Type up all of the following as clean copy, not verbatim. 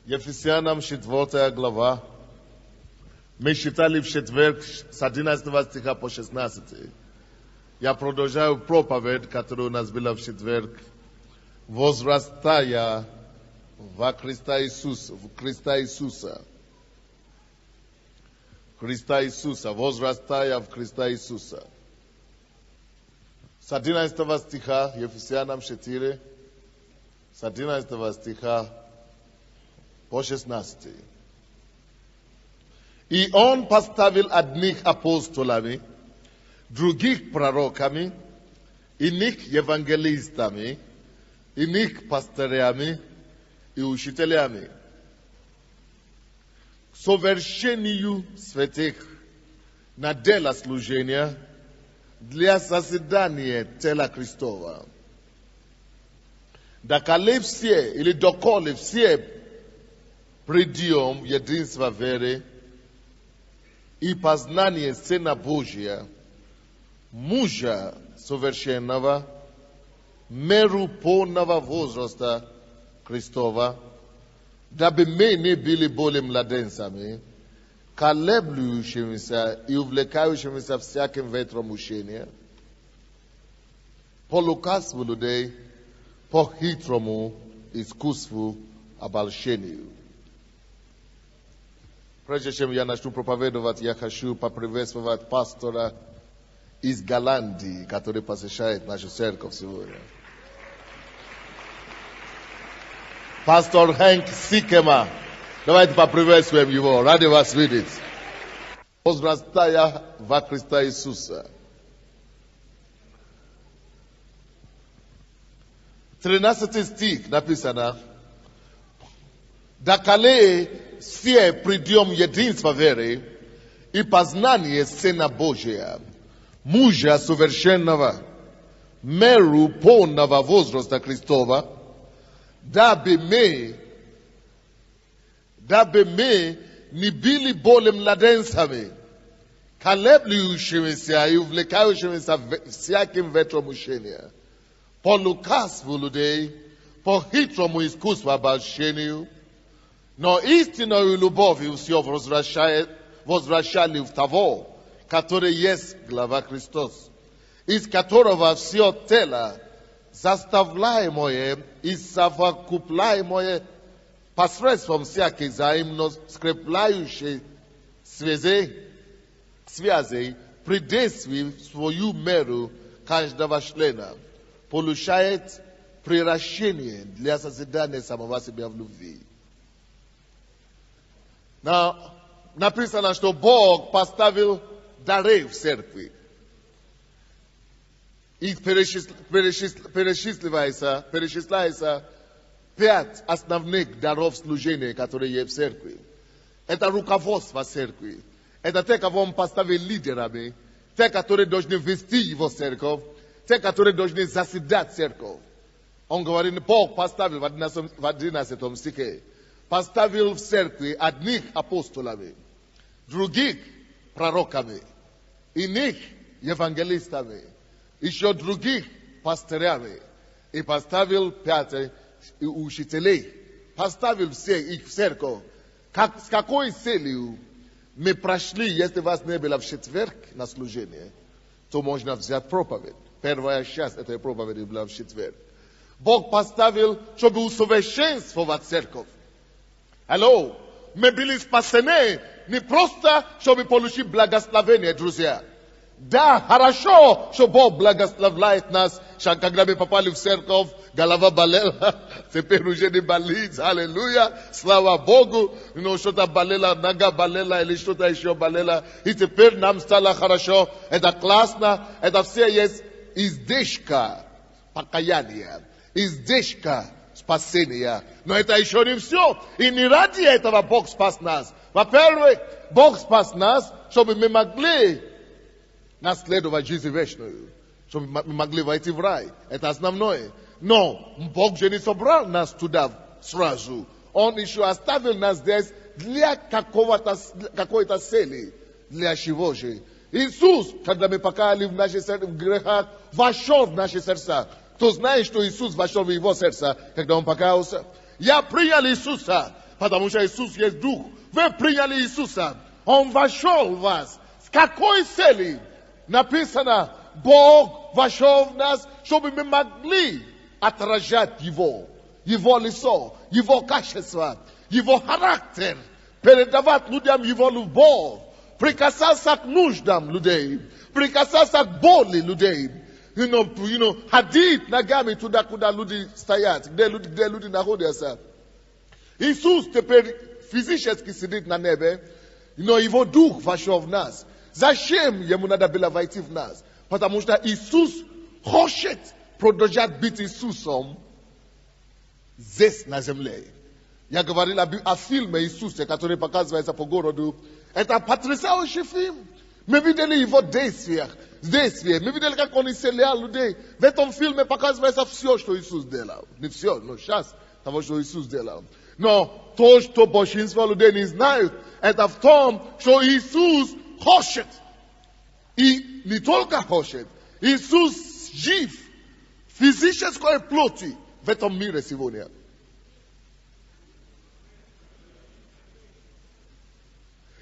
Ефесянам 4 глава. Мы читали в четверг с 11 стиха по 16. Я продолжаю проповедь, которая у нас была в четверг. Возрастая в Христа Иисуса. Возрастая в Христа Иисуса. С 11 стиха, Ефесянам 4, с 11 стиха по 16. И он поставил одних апостолами, других пророками, иных евангелистами, иных пастырями и учителями. К совершению святых на дело служения для созидания тела Христова. Доколе все придем единства веры и познание Сына Божия, мужа совершенного, меру полного возраста Христова, дабы мы не были более младенцами, колеблющимися и увлекающимися всяким ветром мучения, по лукавству людей, по хитрому искусству обольщению. Прежде чем я начну проповедовать, я хочу поприветствовать пастора из Голландии, который посещает нашу церковь сегодня. Пастор Хэнк Сикема. Давайте поприветствуем его. Рады вас видеть. Возрастая во Христа Иисуса. 13 стих написано. Доколе все придем единства веры и познание Сына Божия, мужа совершенного, меру полного возраста Христова, дабы мы не были более младенцами, колеблющимися и увлекающимися всяким ветром мучения, по лукавству людей, по хитрому искусству обольщению, но истинную любовью все возвращали в того, который есть глава Христос, из которого все тело, заставляемое и совокупляемое посредством всякой взаимно скрепляющей связи, при действии в свою меру каждого члена, получает приращение для созидания самого себя в любви. Написано, что Бог поставил дары в церкви. И перечисляется 5 основных даров служения, которые есть в церкви. Это руководство церкви. Это те, кого он поставил лидерами. Те, которые должны вести его церковь. Те, которые должны заседать церковь. Он говорит, Бог поставил в 11 стихе. Поставил в церкви одних апостолами, других пророками, иных евангелистами, еще других пастырями, и поставил 5 учителей. Поставил всех их в церковь. С какой целью мы прошли, если вас не было в четверг на служение, то можно взять проповедь. Первая часть этой проповеди была в четверг. Бог поставил, чтобы усовершенствовать церковь. Алло, мы были спасены не просто, чтобы получить благословение, друзья. Да, хорошо, что Бог благословляет нас, когда мы попали в церковь, голова болела, теперь уже не болит, аллилуйя, слава Богу, но что-то болело, нога болела или что-то еще болело, и теперь нам стало хорошо, это классно, это все есть издержка покаяния, издержка спасения. Но это еще не все. И не ради этого Бог спас нас. Во-первых, Бог спас нас, чтобы мы могли наследовать жизнь вечную. Чтобы мы могли войти в рай. Это основное. Но Бог же не собрал нас туда сразу. Он еще оставил нас здесь для какой-то цели. Для чего же? Иисус, когда мы покаяли в наших грехах, вошел в наши сердца. Кто знает, что Иисус вошел в его сердце, когда он покаялся? Я принял Иисуса, потому что Иисус есть Дух. Вы приняли Иисуса. Он вошел в вас. С какой целью? Написано, Бог вошел в нас, чтобы мы могли отражать Его лицо, Его качество, Его характер, передавать людям Его любовь, прикасаться к нуждам людей, прикасаться к боли людей, ходить ногами туда, куда люди стоят, где люди находятся. Иисус теперь физически сидит на небе, но Его Дух вошел в нас. Зачем Ему надо было войти в нас? Потому что Иисус хочет продолжать быть Иисусом здесь на земле. Я говорил о фильме «Иисусе», который показывается по городу. Это потрясающий фильм. Мы видели Его действия. Мы видели, как Он исцелял людей. В этом фильме показывается все, что Иисус делал. Не все, но часть того, что Иисус делал. Но то, что большинство людей не знают, это в том, что Иисус хочет. И не только хочет. Иисус жив в физической плоти в этом мире сегодня.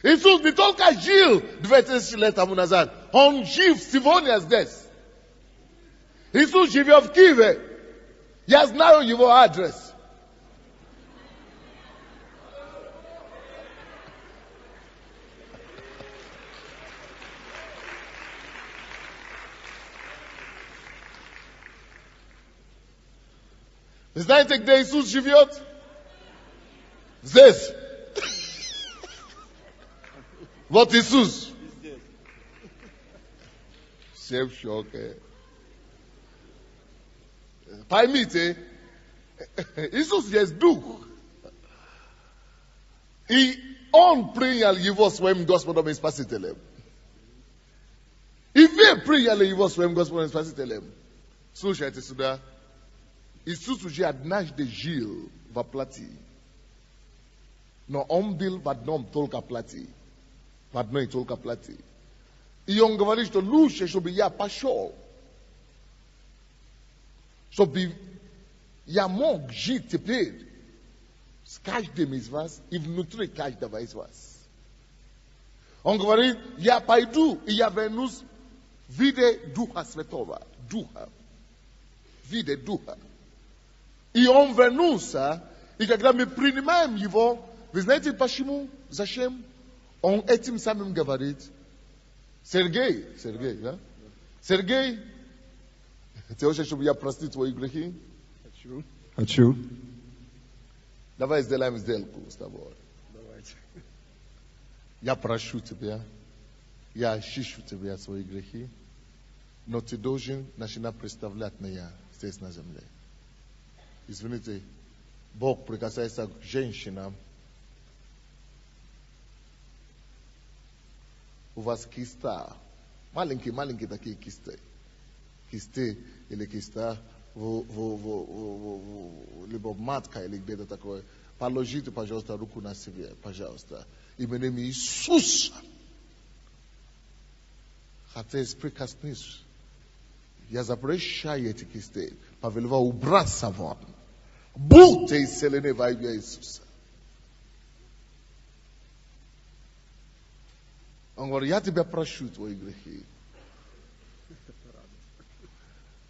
Иисус не только жил 2000 лет тому назад, Он жив сегодня здесь. Иисус живет в Киеве. Я знаю Его адрес. Вы знаете, где Иисус живет? Здесь. Вот Иисус. Все в шоке. Поймите, Иисус есть Дух. И Он принял Его своим Господом и Спасителем. И вы приняли Его своим Господом и Спасителем. Слушайте сюда. Иисус уже однажды жил в плоти. Но Он был в одном только плоти. В одной только плоти. И Он говорит, что лучше, чтобы я пошел. Чтобы я мог жить теперь с каждым из вас и внутри каждого из вас. Он говорит, я пойду и я вернусь в виде Духа Святого. Духа. В виде Духа. И Он вернулся, и когда мы принимаем Его, вы знаете почему? Зачем? Он этим самым говорит, Сергей, да? Сергей, ты хочешь, чтобы я простил твои грехи? Хочу. Давай сделаем сделку с тобой. Давайте. Я прощу тебя, я очищу тебя свои грехи, но ты должен начинать представлять меня здесь на земле. Извините, Бог прикасается к женщинам. У вас киста. Маленькие такие кисты. Кисты или киста, либо матка или где-то такое. Положите, пожалуйста, руку на себе, пожалуйста. Именем Иисуса. Хотите прикоснуться. Я запрещаю эти кисты. Повелеваю убраться вон. Будьте исцелены во имя Иисуса. Он говорит, я тебя прощу твои грехи.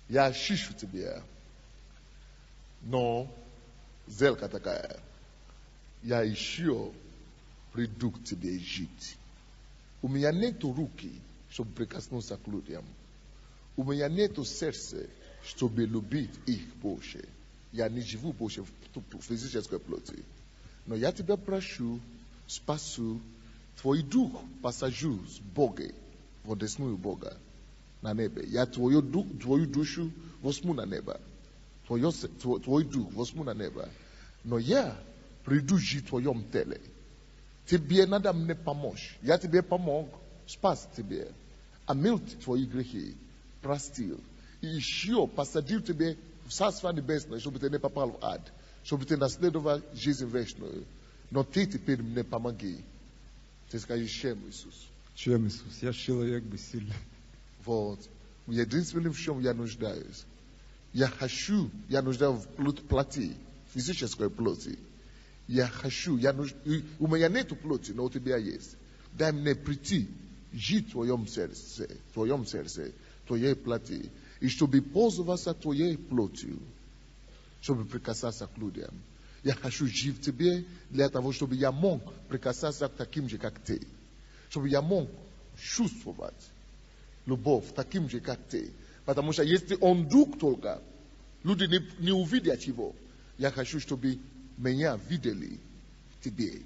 Я очищу тебя. Но сделка такая. Я еще приду к тебе жить. У меня нету руки, чтобы прикоснуться к людям. У меня нету сердца, чтобы любить их больше. Я не живу больше в физической плоти. Но я тебя прошу, спасу, твой дух посажу с Бога, в одесную Бога, на небе. Я твою душу возьму на небо. Твой дух возьму на небо. Но я приду жить в твоем теле. Тебе надо мне помочь. Я тебе помог, спас тебе. Омил твои грехи, простил. И еще посадил тебе в Царство Небесное, чтобы ты не попал в ад. Чтобы ты наследовал жизнь вечную. Но ты теперь мне помоги. Ты скажешь, чем Иисус? Чем Иисус? Я человек бессильный. Вот. Единственным, в чем я нуждаюсь. Я нуждаюсь в плоти, физической плоти. Я хочу, у меня нету плоти, но у тебя есть. Дай мне прийти, жить в твоем сердце, твоей плоти, и чтобы пользоваться твоей плотью, чтобы прикасаться к людям. Я хочу жить в тебе для того, чтобы я мог прикасаться к таким же, как ты. Чтобы я мог чувствовать любовь таким же, как ты. Потому что если он друг только, люди не увидят его. Я хочу, чтобы меня видели в тебе,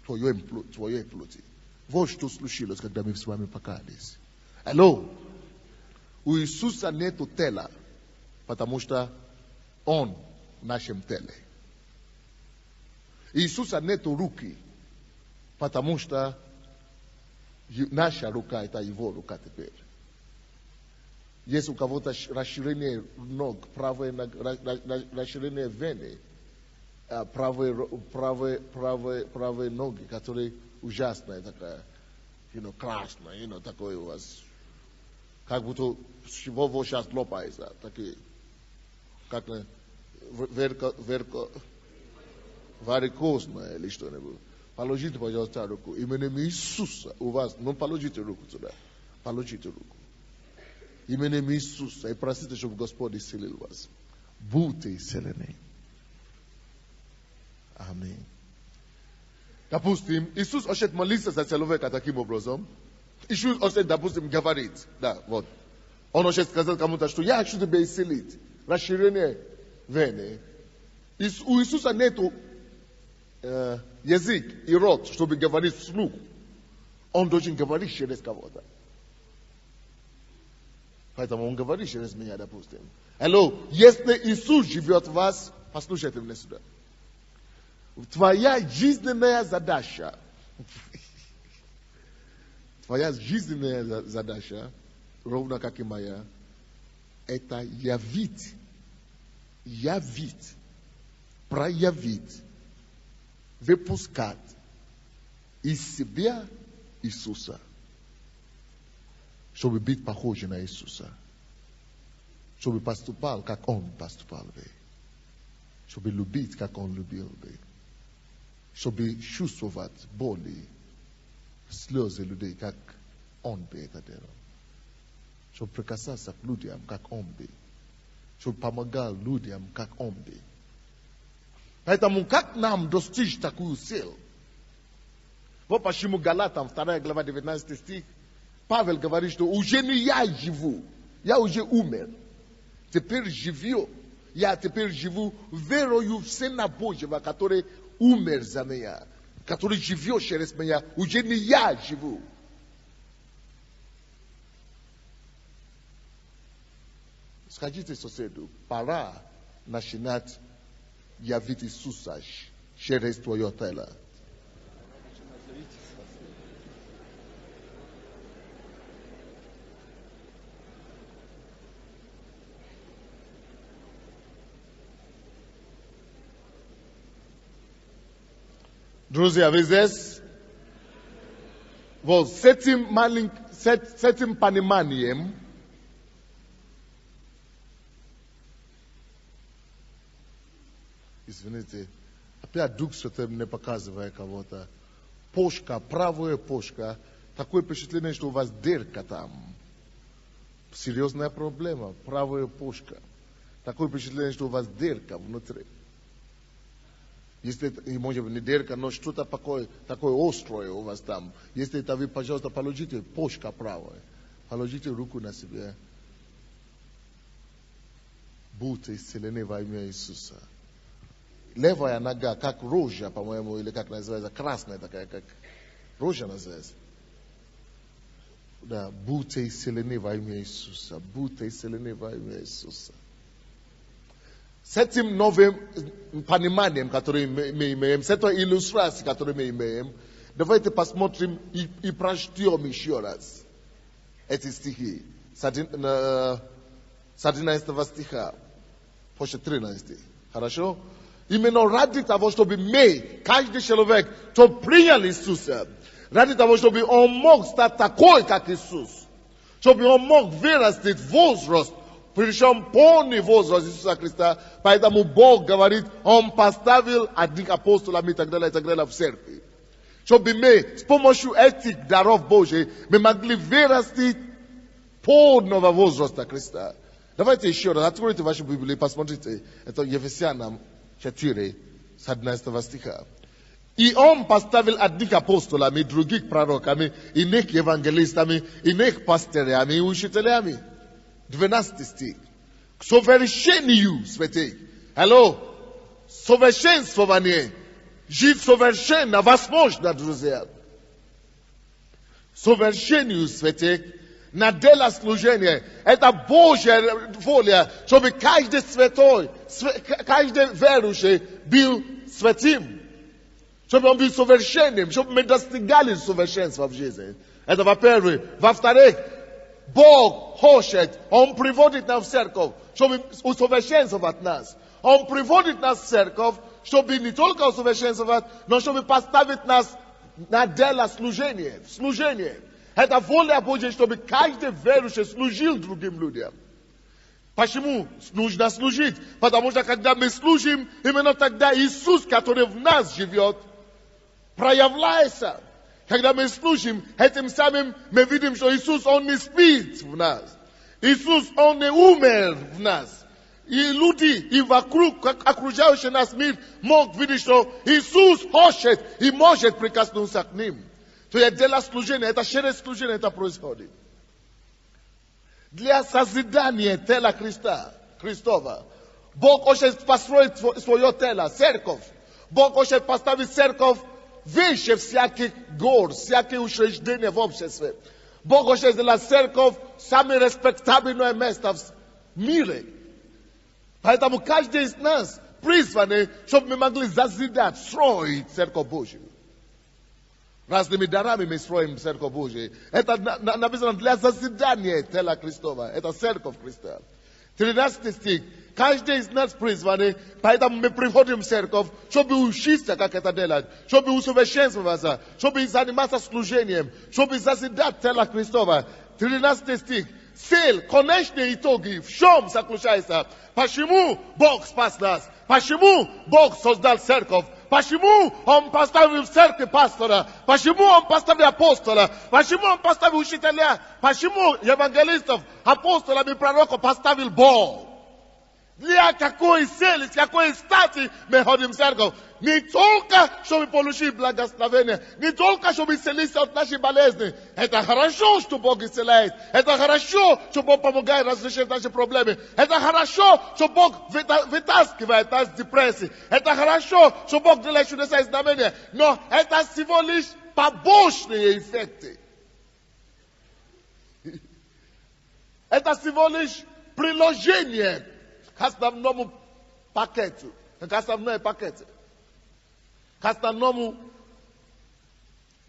твоей плоти. Вот что случилось, когда мы с вами покаялись. Алло. У Иисуса нету тела, потому что Он в нашем теле. Иисуса нету руки, потому что наша рука — это Его рука теперь. Есть у кого-то расширение ног, расширение вены, правые ноги, которые ужасная такая, красная, такое у вас, как будто всего сейчас лопается, такие, как варикозная или что-нибудь. Положите, пожалуйста, руку. Именем Иисуса у вас, положите руку сюда, положите руку. Именем Иисуса, и просите, чтобы Господь исцелил вас. Будьте исцелены. Аминь. Допустим, Иисус хочет молиться за человека таким образом. Иисус хочет, допустим, говорить. Да, вот. Он хочет сказать кому-то, что я хочу тебя исцелить. Расширение вены. У Иисуса нету язык и рот, чтобы говорить вслух. Он должен говорить через кого-то. Поэтому он говорит через меня, допустим. Алло, если Иисус живет в вас, послушайте меня сюда. Твоя жизненная задача, ровно как и моя, это явить, проявить, выпускать из себя Иисуса, чтобы быть похожим на Иисуса, чтобы поступал, как Он поступал бы, чтобы любить, как Он любил бы, чтобы чувствовать боли, слезы людей, как Он бы это делал, чтобы прикасаться к людям, как Он бы, чтобы помогал людям, как Он бы. Поэтому как нам достичь такую цель? Вот почему Галатам 2 глава 19 стих Павел говорит, что уже не я живу, я уже умер. Теперь я теперь живу верою в Сына Божьего, который умер за меня, который живет через меня. Уже не я живу. Скажите соседу, пора начинать явить Иисуса через твое тело. Друзья, вы здесь? Вот с этим пониманием извините, опять Дух Святой мне показывает кого-то. Почка, правая почка, такое впечатление, что у вас дырка там. Серьезная проблема, правая почка. Такое впечатление, что у вас дырка внутри. Если это, может быть, не дырка, но что-то такое острое у вас там. Если это вы, пожалуйста, положите почка правая. Положите руку на себя. Будьте исцелены во имя Иисуса. Левая нога, как рожа, по-моему, или как называется, красная такая, как рожа называется. Да, будьте исцелены во имя Иисуса. Будьте исцелены во имя Иисуса. С этим новым пониманием, которое мы имеем, с этой иллюстрацией, которую мы имеем, давайте посмотрим и прочтем еще раз эти стихи. С 11 стиха, после 13. Хорошо? Именно ради того, чтобы мы, каждый человек, кто принял Иисуса, ради того, чтобы он мог стать такой, как Иисус, чтобы он мог вырасти в возраст Причем полный возраст Иисуса Христа. Поэтому Бог говорит, Он поставил одних апостолами и так далее в церкви. Чтобы мы с помощью этих даров Божьих мы могли вырасти полного возраста Христа. Давайте еще раз, откройте вашу Библию и посмотрите. Это Ефесянам 4, с 11 стиха. И Он поставил одних апостолами, других пророками, иных евангелистами, иных пастырями и учителями. 12 стих. К совершению святых. Алло. Совершенствование. Жить совершенно возможно, друзья. Совершению святых. На дело служения. Это Божья воля, чтобы каждый святой, каждый верующий был святым. Чтобы он был совершенным, чтобы мы достигали совершенства в жизни. Это во-первых. Во-вторых, Бог хочет, Он приводит нас в церковь, чтобы усовершенствовать нас. Он приводит нас в церковь, чтобы не только усовершенствовать, но чтобы поставить нас на дело служения. Служение. Это воля Божья, чтобы каждый верующий служил другим людям. Почему нужно служить? Потому что когда мы служим, именно тогда Иисус, который в нас живет, проявляется. Когда мы служим, этим самым мы видим, что Иисус, Он не спит в нас. Иисус, Он не умер в нас. И люди, и вокруг, окружающий нас мир, могут видеть, что Иисус хочет и может прикоснуться к ним. То есть дело служения, это через служение это происходит. Для созидания тела Христова, Бог хочет построить свое тело, церковь. Бог хочет поставить церковь выше всяких гор, всяких учреждений в обществе. Бог хочет сделать церковь самое респектабельное место в мире. Поэтому каждый из нас призван, чтобы мы могли созидать, строить церковь Божью. Разными дарами мы строим церковь Божью. Это написано для созидания тела Христова. Это церковь Христа. 13 стих. Каждый из нас призван, поэтому мы приходим в церковь, чтобы учиться, как это делать, чтобы усовершенствоваться, чтобы заниматься служением, чтобы созидать тело Христова. 13 стих. Цель, конечные итоги, в чем заключается? Почему Бог спас нас? Почему Бог создал церковь? Почему Он поставил в церкви пастора? Почему Он поставил апостола? Почему Он поставил учителя? Почему евангелистов, апостолов и пророков поставил Бог? Для какой цели, с какой стати мы ходим в церковь? Не только, чтобы получить благословение, не только, чтобы исцелиться от нашей болезни. Это хорошо, что Бог исцеляет. Это хорошо, что Бог помогает разрешить наши проблемы. Это хорошо, что Бог вытаскивает нас из депрессии. Это хорошо, что Бог делает чудеса и знамения. Но это всего лишь побочные эффекты. Это всего лишь приложение к основному пакету, к основной пакете, к основному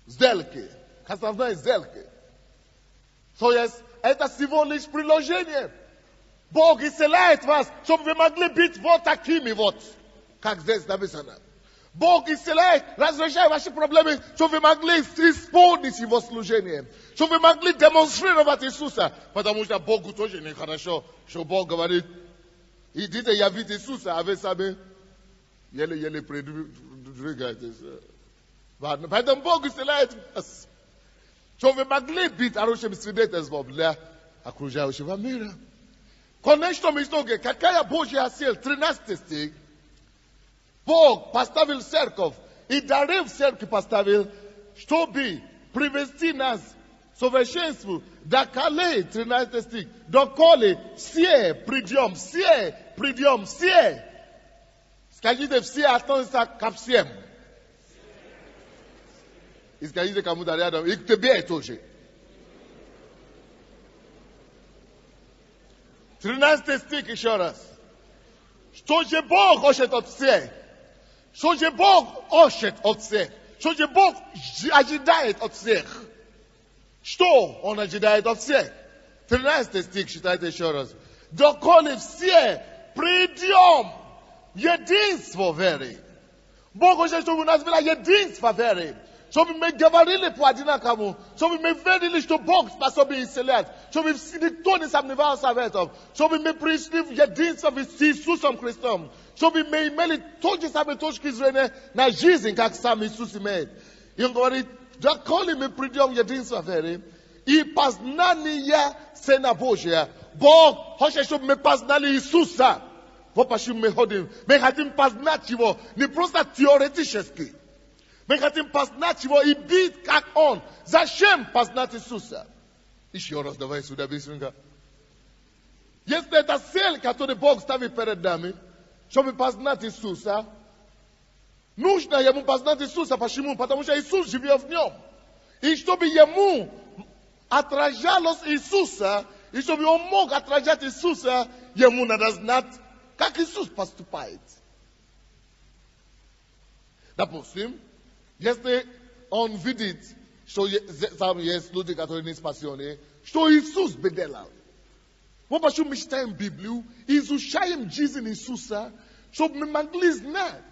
сделке, к основной сделке. То есть, это всего лишь приложение. Бог исцеляет вас, чтобы вы могли быть вот такими вот, как здесь написано. Бог исцеляет, разрешает ваши проблемы, чтобы вы могли исполнить Его служение, чтобы вы могли демонстрировать Иисуса, потому что Богу тоже нехорошо, что Бог говорит, идите явите Иисуса, а вы сами еле-еле продвигаетесь. Поэтому Бог исцеляет вас, чтобы вы могли быть хорошим свидетельством для окружающего мира. В конечном итоге, какая Божья цель? 13 стих. Бог поставил церковь и дары в церкви поставил, чтобы привести нас к совершенству, доколе, 13 стих, доколе все придем, все. Скажите, все относятся ко всем. И скажите кому-то рядом, и к тебе тоже. 13 стих еще раз. Что же Бог хочет от всех? Что же Бог хочет от всех? Что же Бог ожидает от всех? Что Он ожидает от всех? 13 стих читайте еще раз. Доколе все придем единство веры. Бог хочет, чтобы у нас было единство веры. Чтобы мы говорили по одинаковому, чтобы мы верили, что Бог способен исцелять, чтобы никто не сомневался в этом, чтобы мы пришли в единство с Иисусом Христом, чтобы мы имели те же самые точки зрения на жизнь, как сам Иисус имеет. И он говорит, да коли мы придем в единство веры и познание Сына Божия, Бог хочет, чтобы мы познали Иисуса. Вот почему мы ходим. Мы хотим познать Его не просто теоретически. Мы хотим познать Его и быть как Он. Зачем познать Иисуса? Еще раз давай сюда быстренько. Если это цель, которую Бог ставит перед нами, чтобы познать Иисуса, нужно Ему познать Иисуса. Почему? Потому что Иисус живет в Нем. И чтобы Ему отражалось Иисуса, и чтобы Он мог отражать Иисуса, Ему надо знать, как Иисус поступает. Допустим, если Он видит, что там есть люди, которые не спасены, что Иисус делал. Вот почему мы читаем Библию, изучаем жизнь Иисуса, чтобы мы могли знать,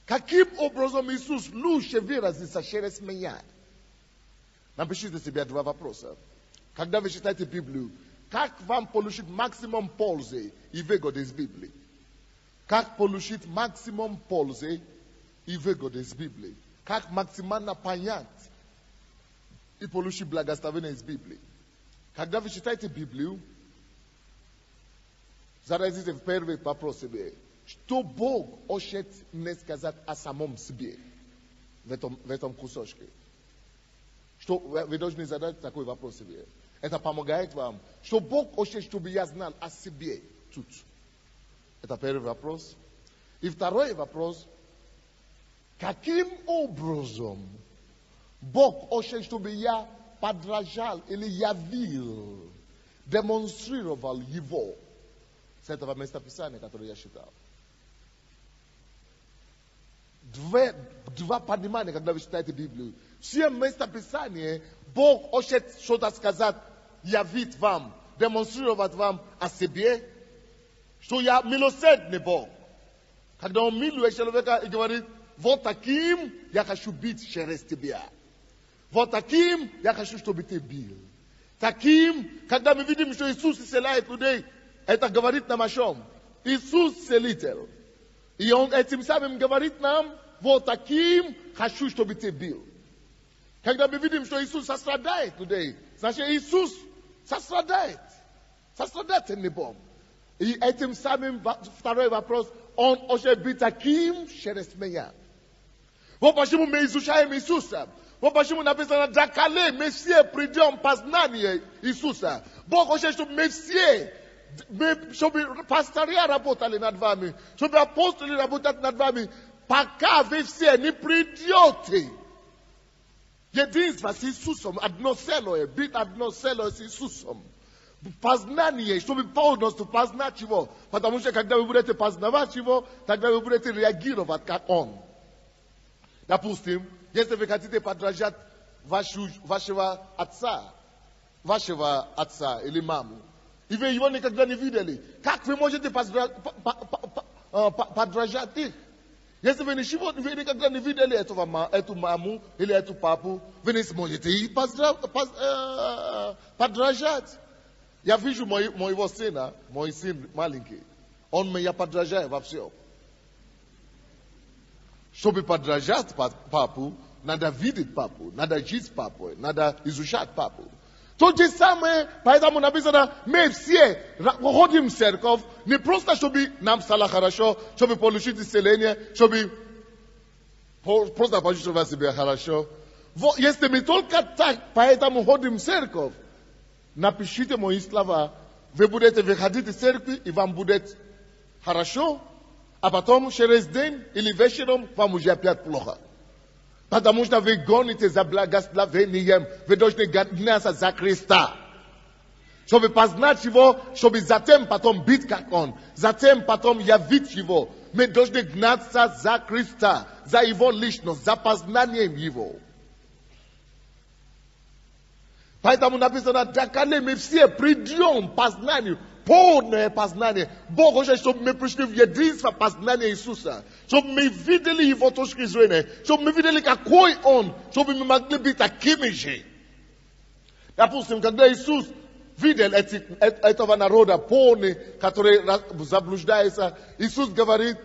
каким образом Иисус лучше выразится через меня. Напишите себе 2 вопроса. Когда вы читаете Библию, как вам получить максимум пользы и выгоды из Библии? Как получить максимум пользы и выгоды из Библии? Как максимально понять и получить благословение из Библии? Когда вы читаете Библию, задайте первый вопрос себе. Что Бог хочет мне сказать о самом себе в этом кусочке? Что вы должны задать такой вопрос себе. Это помогает вам. Что Бог хочет, чтобы я знал о себе тут. Это первый вопрос. И второй вопрос. Каким образом Бог хочет, чтобы я подражал или явил, демонстрировал Его с этого местописания, которое я читал. 2 понимания, когда вы читаете Библию. Все местописания Бог хочет что-то сказать, явить вам, демонстрировать вам о себе, что я милосердный Бог. Когда Он милует человека и говорит, вот таким я хочу быть через тебя. Вот таким я хочу, чтобы ты был. Таким, когда мы видим, что Иисус исцеляет людей, это говорит нам о чем? Иисус целитель. И Он этим самым говорит нам, вот таким хочу, чтобы ты был. Когда мы видим, что Иисус сострадает людей, значит Иисус сострадает. Сострадательный Бог. И этим самым второй вопрос, Он хочет быть таким через меня. Вот почему мы изучаем Иисуса. Вот почему написано, доколе мы все придем в познание Иисуса. Бог хочет, чтобы мы все, чтобы пастыри работали над вами, чтобы апостоли работали над вами, пока вы все не придете. Единство с Иисусом, одно целое, быть одно целое с Иисусом. Познание, чтобы полностью познать Его. Потому что когда вы будете познавать Его, тогда вы будете реагировать как Он. Допустим, если вы хотите подражать вашего отца или маму, и вы его никогда не видели, как вы можете подражать их? Если вы никогда не видели эту маму или эту папу, вы не сможете их подражать. Я вижу моего сына, мой сын маленький, он меня подражает во всем. Чтобы подражать папу, надо видеть папу, надо жить папой, надо изучать папу. То же самое, поэтому написано, мы все ходим в церковь, не просто чтобы нам стало хорошо, чтобы получить исцеление, чтобы просто почувствовать себя хорошо. Если мы только так, поэтому ходим в церковь, напишите мои слова, вы будете выходить из церкви, и вам будет хорошо, а потом через день или вечером вам уже опять плохо. Потому что вы гоните за благословением, вы должны гоняться за Христа. Чтобы познать Его, чтобы затем потом быть как Он, затем потом явить Его. Мы должны гнаться за Христа, за Его личность, за познанием Его. Поэтому написано, доколе мы все придем к познанию полное познание. Бог хочет, чтобы мы пришли в единство познания Иисуса. Чтобы мы видели Его точки зрения. Чтобы мы видели, какой Он. Чтобы мы могли быть такими же. Допустим, когда Иисус видел этого народа полный, который заблуждается, Иисус говорит,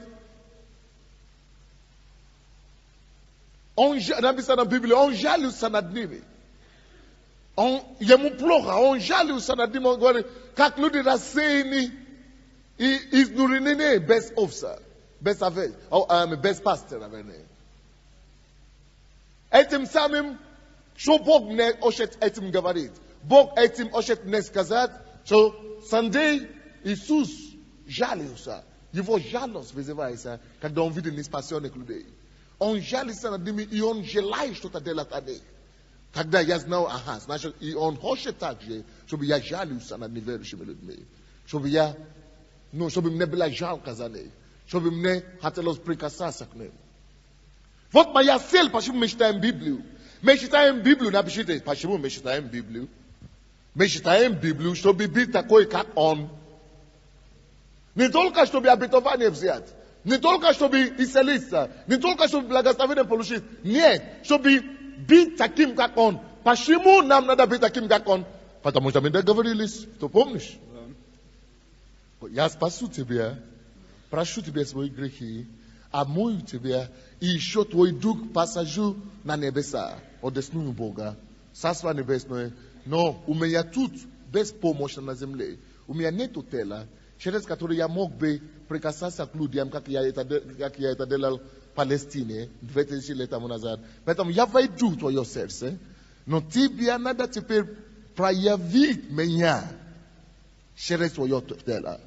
написано в Библии, Он жалился над ними. Ему плохо, Он жалился над ними, Он говорит, как люди рассеяны и изнуренные без овца, без овец, без пастора. Этим самым, что Бог не хочет этим говорить. Бог этим хочет не сказать, что Sunday Иисус жалился. Его жалость вызывается, когда Он видит неспасенных людей. Он жалится над ними, и Он желает что-то делать о них. Когда я знал, значит, и Он хочет также, чтобы я жалился над неверующими людьми. Чтобы мне было жалко за них. Чтобы мне хотелось прикасаться к ним. Вот моя цель, почему мы читаем Библию. Мы читаем Библию, напишите, почему мы читаем Библию. Мы читаем Библию, чтобы быть такой, как Он. Не только, чтобы обетование взять. Не только, чтобы исцелиться. Не только, чтобы благословение получить. Нет, чтобы быть таким, как Он. Почему нам надо быть таким, как Он? Потому что мы договорились. Ты помнишь? Да. Я спасу тебя, прошу тебя свои грехи, омою тебя, и еще твой дух посажу на небеса, одесную Бога, Царство Небесное. Но у меня тут беспомощно на земле. У меня нету тела, через которое я мог бы прикасаться к людям, как я это делал в Палестине 2000 лет тому назад. Поэтому я войду в твое сердце, но тебе надо теперь проявить меня через твое тело.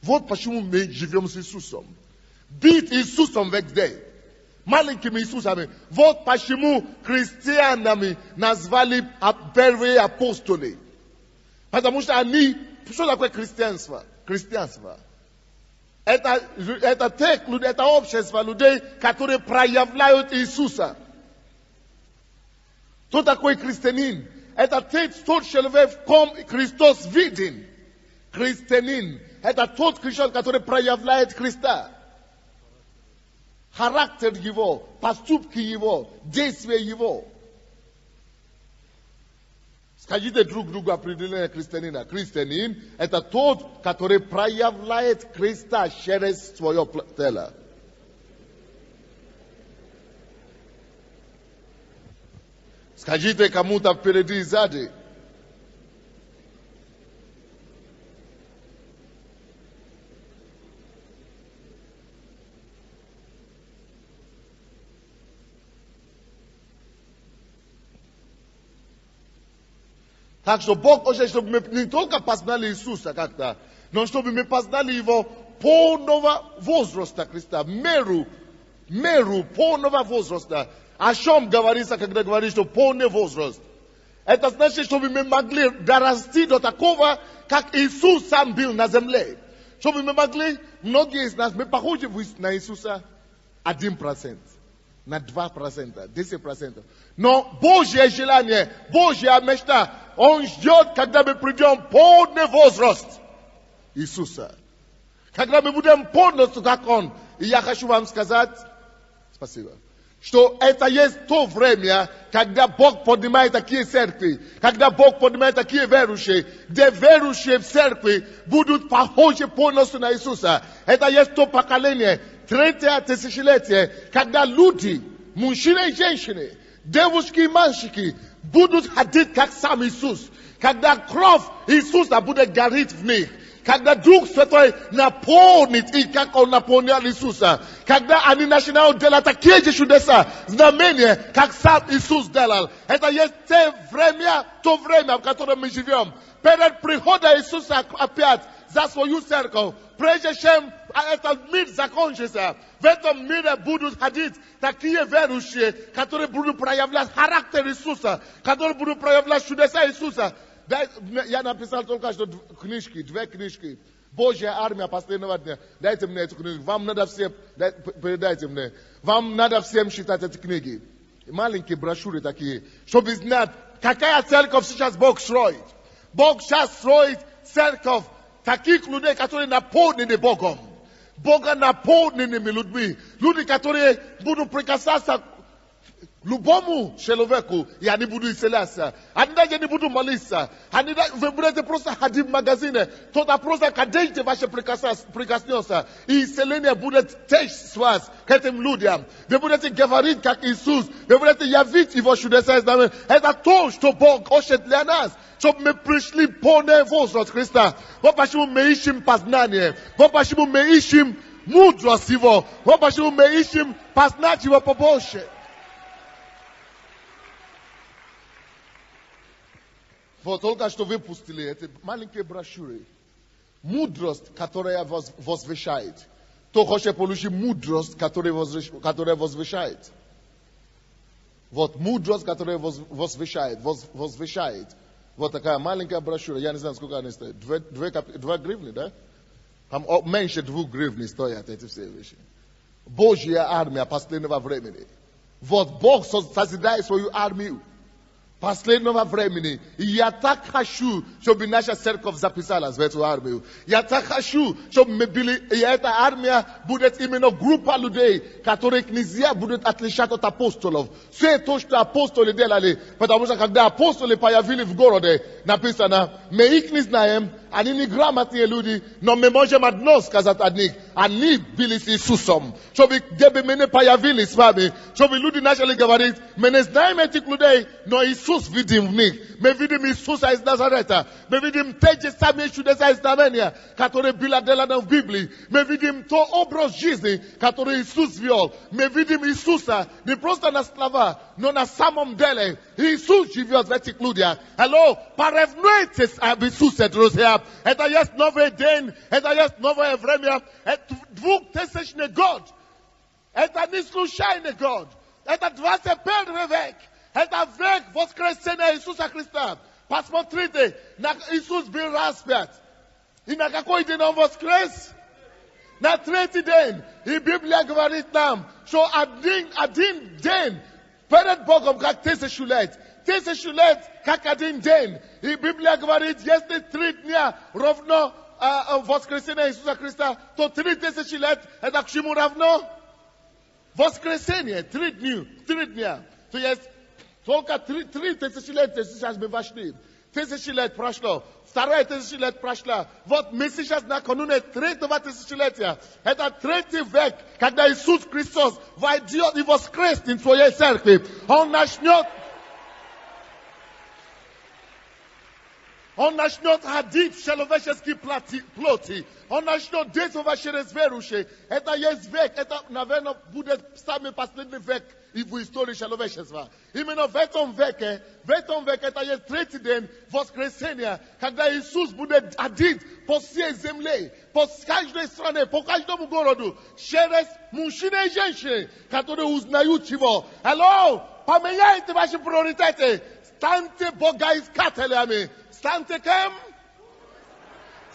Вот почему мы живем с Иисусом. Быть Иисусом везде. Маленькими Иисусами. Вот почему христианами назвали первые апостоли. Потому что они... Что такое христианство? Христианство. Это общество людей, которые проявляют Иисуса. Кто такой христианин? Это тот человек, в ком Христос виден. Христианин. Это тот христиан, который проявляет Христа. Характер Его, поступки Его, действия Его. Скажите друг другу определение христианина. Христианин – это тот, который проявляет Христа через свое тело. Скажите кому-то впереди и сзади. Так что Бог хочет, чтобы мы не только познали Иисуса как-то, но чтобы мы познали Его полного возраста Христа, меру полного возраста. О чем говорится, когда говорится, что полный возраст? Это значит, чтобы мы могли дорасти до такого, как Иисус сам был на земле. Чтобы мы могли, многие из нас, мы похожи на Иисуса 1%. На 2%, 10%. Но Божье желание, Божья мечта, Он ждет, когда мы придем в полный возраст Иисуса. Когда мы будем полностью как Он. И я хочу вам сказать, спасибо, что это есть то время, когда Бог поднимает такие церкви, когда Бог поднимает такие верующие, где верующие в церкви будут похожи полностью на Иисуса. Это есть то поколение, 3-е тысячелетие, когда люди, мужчины и женщины, девушки и мальчики будут ходить как сам Иисус. Когда кровь Иисуса будет гореть в них. Когда Дух Святой наполнит их, как Он наполнял Иисуса. Когда они начинают делать такие же чудеса, знамения, как сам Иисус делал. Это есть то время, в котором мы живем. Перед приходом Иисуса опять за свою церковь. Прежде чем этот мир закончится, в этом мире будут ходить такие верующие, которые будут проявлять характер Иисуса, которые будут проявлять чудеса Иисуса. Я написал только что 2 книжки. Божья армия последнего дня. Дайте мне эту книгу. Вам надо всем, передайте мне. Вам надо всем читать эти книги. Маленькие брошюры такие, чтобы знать, какая церковь сейчас Бог строит. Бог сейчас строит церковь, Takich lude katore napołniny Bogom. Boga napołnnymi ludźmi. Ludzi, którzy będą przekazać lubomu sheloveku i ani budu iselasa. Ani da nie budu malisa. Ani da wybrać prosta hadim magazine. To ta prosta kadejte wasze prekasniosa. I selenia bude też swas. Ketem ludziom. Wy budete gawarit jak Jezus. Wy budete jawić i wasz udesa znamy. Eta to, co Bóg oszedł dla nas. Щоб ми прийшли по невозраст Христа. Вот почему мы ищем познание. Вот почему мы ищем мудрость Его. Вот почему мы ищем познать Его побольше. Вот только что выпустили эти маленькие брошюры. Мудрость, которая возвышает. Кто хочет получить мудрость, которая возвышает. Вот мудрость, которая возвышает. Вот такая маленькая брошюра. Я не знаю, сколько она стоит. 2 гривны, да? Там меньше 2 гривны стоят эти все вещи. Божья армия последнего времени. Вот Бог созидает свою армию последнего времени. И я так хочу, чтобы наша церковь записалась в эту армию. Я так хочу, чтобы мы были, и эта армия будет именно группа людей, которых нельзя будет отличать от апостолов. Все то, что апостоли делали, потому что когда апостоли появились в городе, написано, мы их не знаем, они не грамотные люди, но мы можем одно сказать от них. Они были с Иисусом. Чтобы где бы мы не появились с вами, чтобы люди начали говорить, мы не знаем этих людей, но Иисус видим в них. Мы видим Иисуса из Назарета. Мы видим те же самые чудеса и знамения, которые были деланы в Библии. Мы видим тот образ жизни, который Иисус вел. Мы видим Иисуса не просто на слова, но на самом деле. Иисус живет в этих людях. Алло, поревнуйтесь об Иисусе, друзья. Это есть новый день, это есть новое время. Это 2000 год. Это не случайный год. Это 21 век. Это век воскресения Иисуса Христа. Посмотрите, Иисус был распят. И на какой день Он воскрес? На 3-й день. И Библия говорит нам, что один день перед Богом как 1000 лет. 1000 лет как один день. И Библия говорит, если 3 дня равно воскресение Иисуса Христа, то 3000 лет это к чему равно? Воскресение. 3 дня. То есть только 3000 лет сейчас мы вошли. 1000 лет прошло. 2 тысячи лет прошло. Вот мы сейчас накануне 3-го тысячелетия. Это 3-й век, когда Иисус Христос войдет и воскреснет в своей церкви. Он начнет ходить в человеческой плоти. Он начнет действовать через верующих. Это есть век. Это, наверное, будет самый последний век и в истории человечества. Именно в этом веке это есть 3-й день воскресения, когда Иисус будет ходить по всей земле, по каждой стране, по каждому городу, через мужчин и женщин, которые узнают Его. Алло, поменяйте ваши приоритеты. Станьте богоискателями. Станьте кем?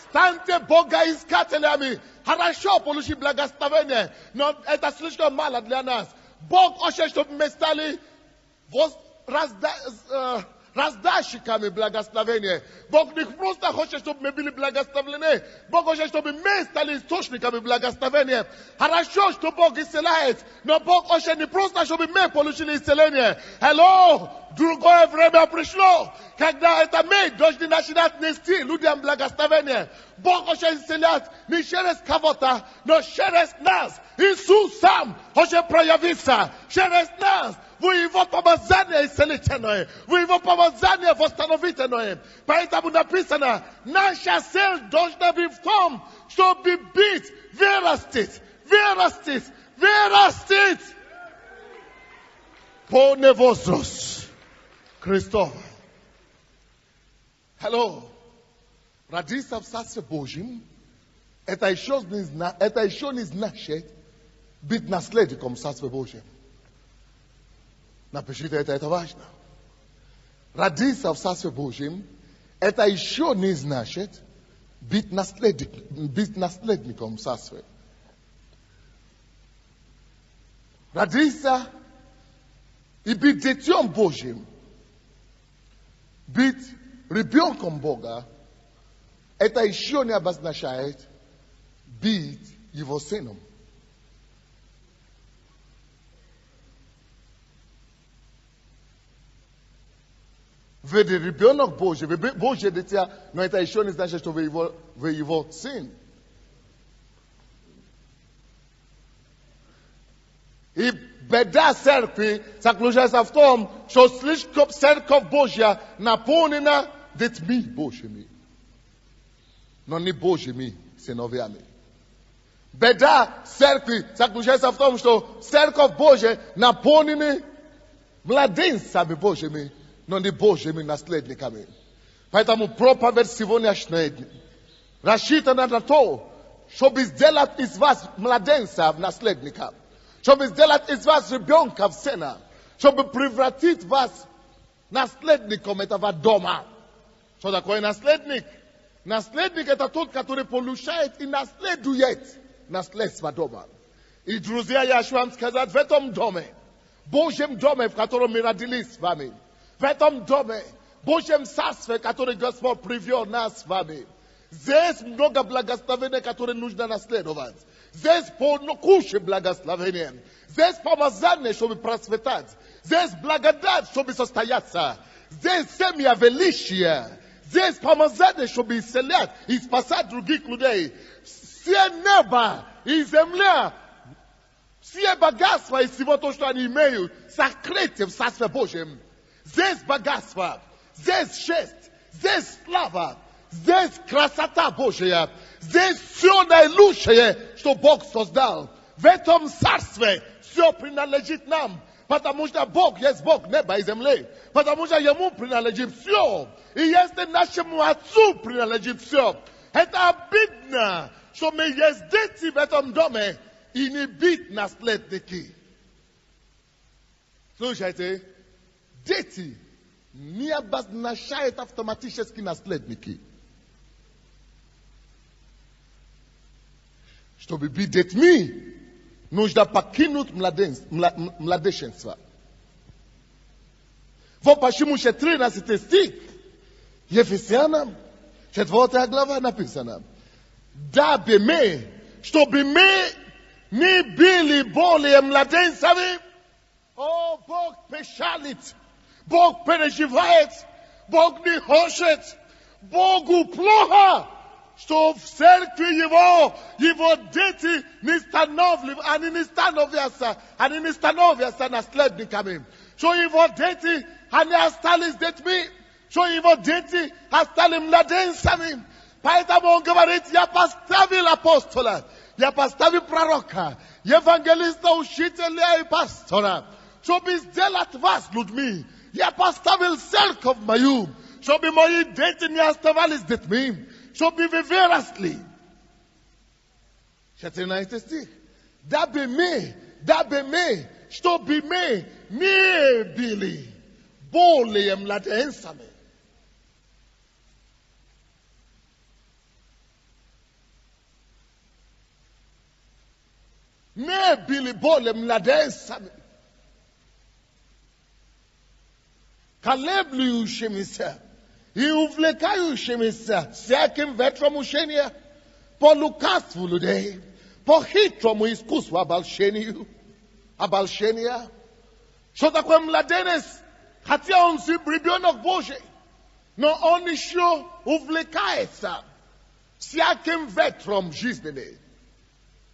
Станьте богоискателями. Хорошо получить благословение, но это слишком мало для нас. Бог хочет, чтобы мы стали раздатчиками благословения. Бог не просто хочет, чтобы мы были благословлены. Бог хочет, чтобы мы стали источниками благословения. Хорошо, что Бог исцеляет, но Бог хочет не просто, чтобы мы получили исцеление. Алло, другое время пришло, когда это мы должны начинать нести людям благословение. Бог хочет исцелять не через кого-то, но через нас. Иисус сам хочет проявиться через нас. Вы Его помазание исцелительное, вы Его помазание восстановительное. Поэтому написано, наша цель должна быть в том, чтобы быть, вырастить по невозраст Христова. Алло, родиться в Царстве Божьем, это еще не значит быть наследником Царства Божьего. Напишите это важно. Родиться в Царстве Божьем, это еще не значит быть наследником Царства. Родиться и быть детем Божьим, быть ребенком Бога, Это еще не обозначает бить его сыном. Вы ребенок Божий, вы Божье дитя, но это еще не значит, что вы его сын. И беда церкви заключается в том, что слишком церковь Божья наполнена детьми Божьими, но не Божьими сыновьями. Беда церкви заключается в том, что церковь Божья наполнена младенцами Божьими, но не Божьими наследниками. Поэтому проповедь сегодняшняя рассчитана на то, чтобы сделать из вас младенца наследника, чтобы сделать из вас ребенка в сына, чтобы превратить вас наследником этого дома. Что такое наследник? Наследник — это тот, который получает и наследует наследство дома. И, друзья, я хочу вам сказать, в этом доме, Божьем доме, в котором мы родились с вами, в этом доме, Божьем царстве, который Господь привел нас с вами, здесь много благословения, которые нужно наследовать. Здесь куча благословения. Здесь помазание, чтобы процветать. Здесь благодать, чтобы состояться. Здесь семья величия. Здесь помазание, чтобы исцелять и спасать других людей. Все небо и земля, все богатства и всего то, что они имеют, сокрыты в Царстве Божьем. Здесь богатство, здесь честь, здесь слава, здесь красота Божья, здесь все наилучшее, что Бог создал. В этом царстве все принадлежит нам, потому что Бог есть Бог неба и земли, потому что Ему принадлежит все. И если нашему Отцу принадлежит все, это обидно, что мы есть дети в этом доме и не быть наследники. Слушайте, дети не обозначают автоматически наследники. Чтобы быть детьми, нужно покинуть младенчество. Вот почему 13 стих Ефесянам, 4 глава написано: дабы мы, чтобы мы не были более младенцами. О, Бог печалит, Бог переживает, Бог не хочет, Богу плохо, что в церкви его дети не становятся наследниками, что его дети, они остались детьми, что его дети остались младенцами. Поэтому он говорит: я поставил апостола, я поставил пророка, евангелиста, учителя и пастора, чтобы сделать вас людьми. Я поставил церковь мою, чтобы мои дети не оставались детьми, чтобы вы выросли. 14 стих. Дабы мы, чтобы мы не были более младенцами. Не были более младенцами, колеблющимися и увлекающимися всяким ветром учения, по лукавству людей, по хитрому искусству обольщения. Что такое младенец? Хотя он ребенок Божий, но он еще увлекается всяким ветром жизненным.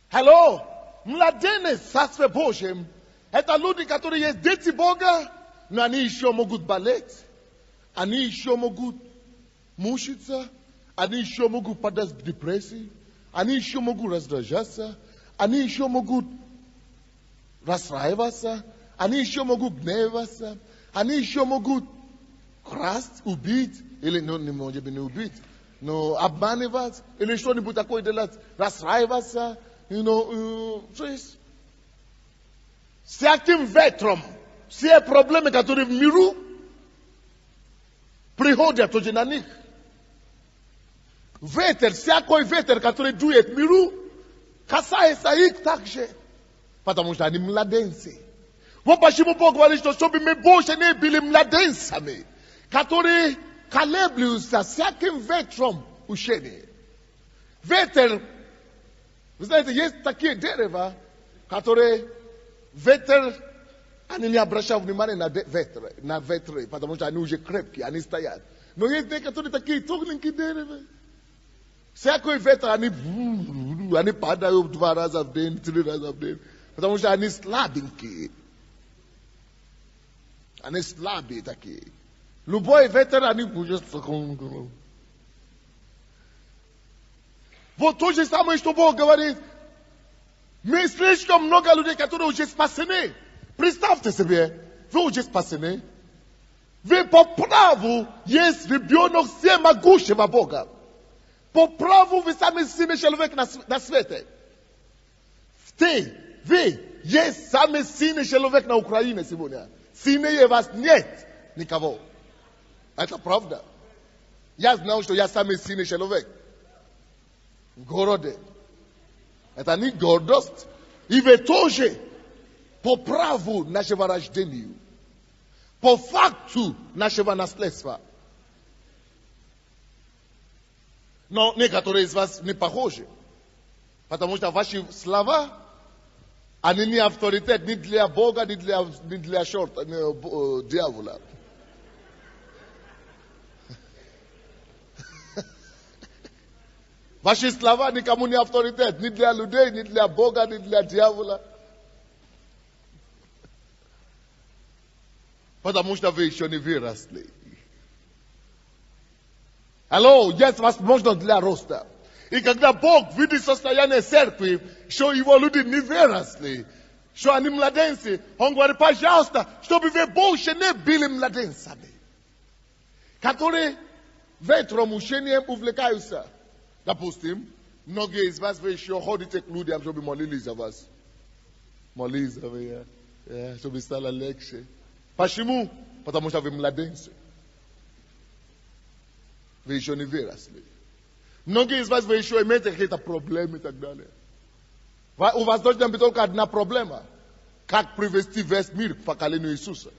Hello? Младенец в Царстве Божьем — это люди, которые есть дети Бога, но они еще могут болеть, они еще могут мучиться, они еще могут падать в депрессию, они еще могут раздражаться, они еще могут расстраиваться, они еще могут гневаться, они еще могут красть, убить, или, не может быть, не убить, но обманывать, или что-нибудь такое делать, расстраиваться. То есть, всяким ветром, все проблемы, которые в миру приходят уже на них. Ветер, всякий ветер, который дует в миру, касается их также, потому что они младенцы. Вот почему Бог говорит, что чтобы мы больше не были младенцами, которые колеблются всяким ветром ушение. Ветер, вы знаете, есть такие дерева, которые ветер, они не обращают внимания на ветры, потому что они уже крепкие, они стоят. Но есть некоторые такие тоненькие дерева. Всякий ветер, они падают 2 раза в день, 3 раза в день, потому что они слабенькие. Они слабые такие. Любой ветер, они уже... Вот то же самое, что Бог говорит. Мы слишком много людей, которые уже спасены. Представьте себе, вы уже спасены. Вы по праву есть ребенок всемогущего Бога. По праву вы самый сильный человек на свете. Вы есть самый сильный человек на Украине сегодня. Сильнее вас нет никого. Это правда. Я знал, что я самый сильный человек в городе. Это не гордость. И вы тоже по праву нашего рождения. По факту нашего наследства. Но некоторые из вас не похожи. Потому что ваши слова, они не авторитет ни для Бога, ни для дьявола. Ваши слова никому не авторитет, ни для людей, ни для Бога, ни для дьявола. Потому что вы еще не выросли. Алло, есть возможность для роста. И когда Бог видит состояние церкви, что его люди не выросли, что они младенцы, Он говорит, пожалуйста, чтобы вы больше не были младенцами, которые ветром, учением увлекаются. Допустим, многие из вас вы еще ходите к людям, чтобы молились за вас. Молились за вас, чтобы стало легче. Почему? Потому что вы младенцы. Вы еще не выросли. Многие из вас вы еще имеете какие-то проблемы и так далее. У вас должна быть только одна проблема. Как привести весь мир к поколению Иисуса.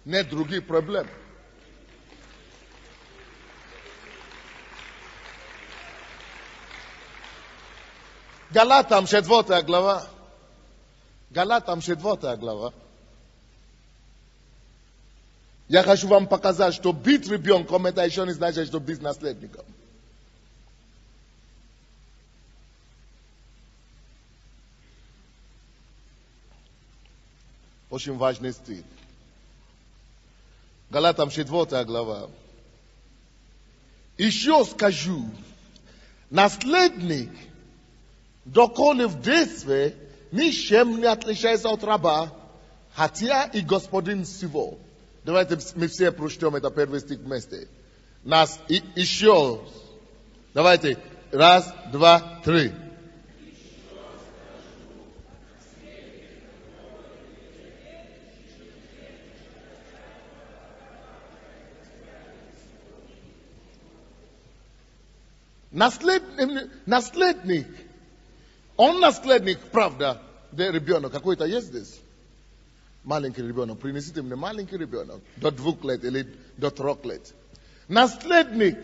Нет других проблем. Галатам 4 глава. Галатам 4 глава. Я хочу вам показать, что быть ребенком, это еще не значит, что быть наследником. Очень важный стих. Галатам 4 глава. Еще скажу, наследник, доколе в детстве, ничем не отличается от раба, хотя и господин всего. Давайте мы все прочтем это первый стих вместе. Нас еще. Давайте. 1, 2, 3. Наследник. Он наследник, правда, да, ребенок какой-то есть здесь. Маленький ребенок, принесите мне маленький ребенок, до 2 лет или до 3 лет. Наследник,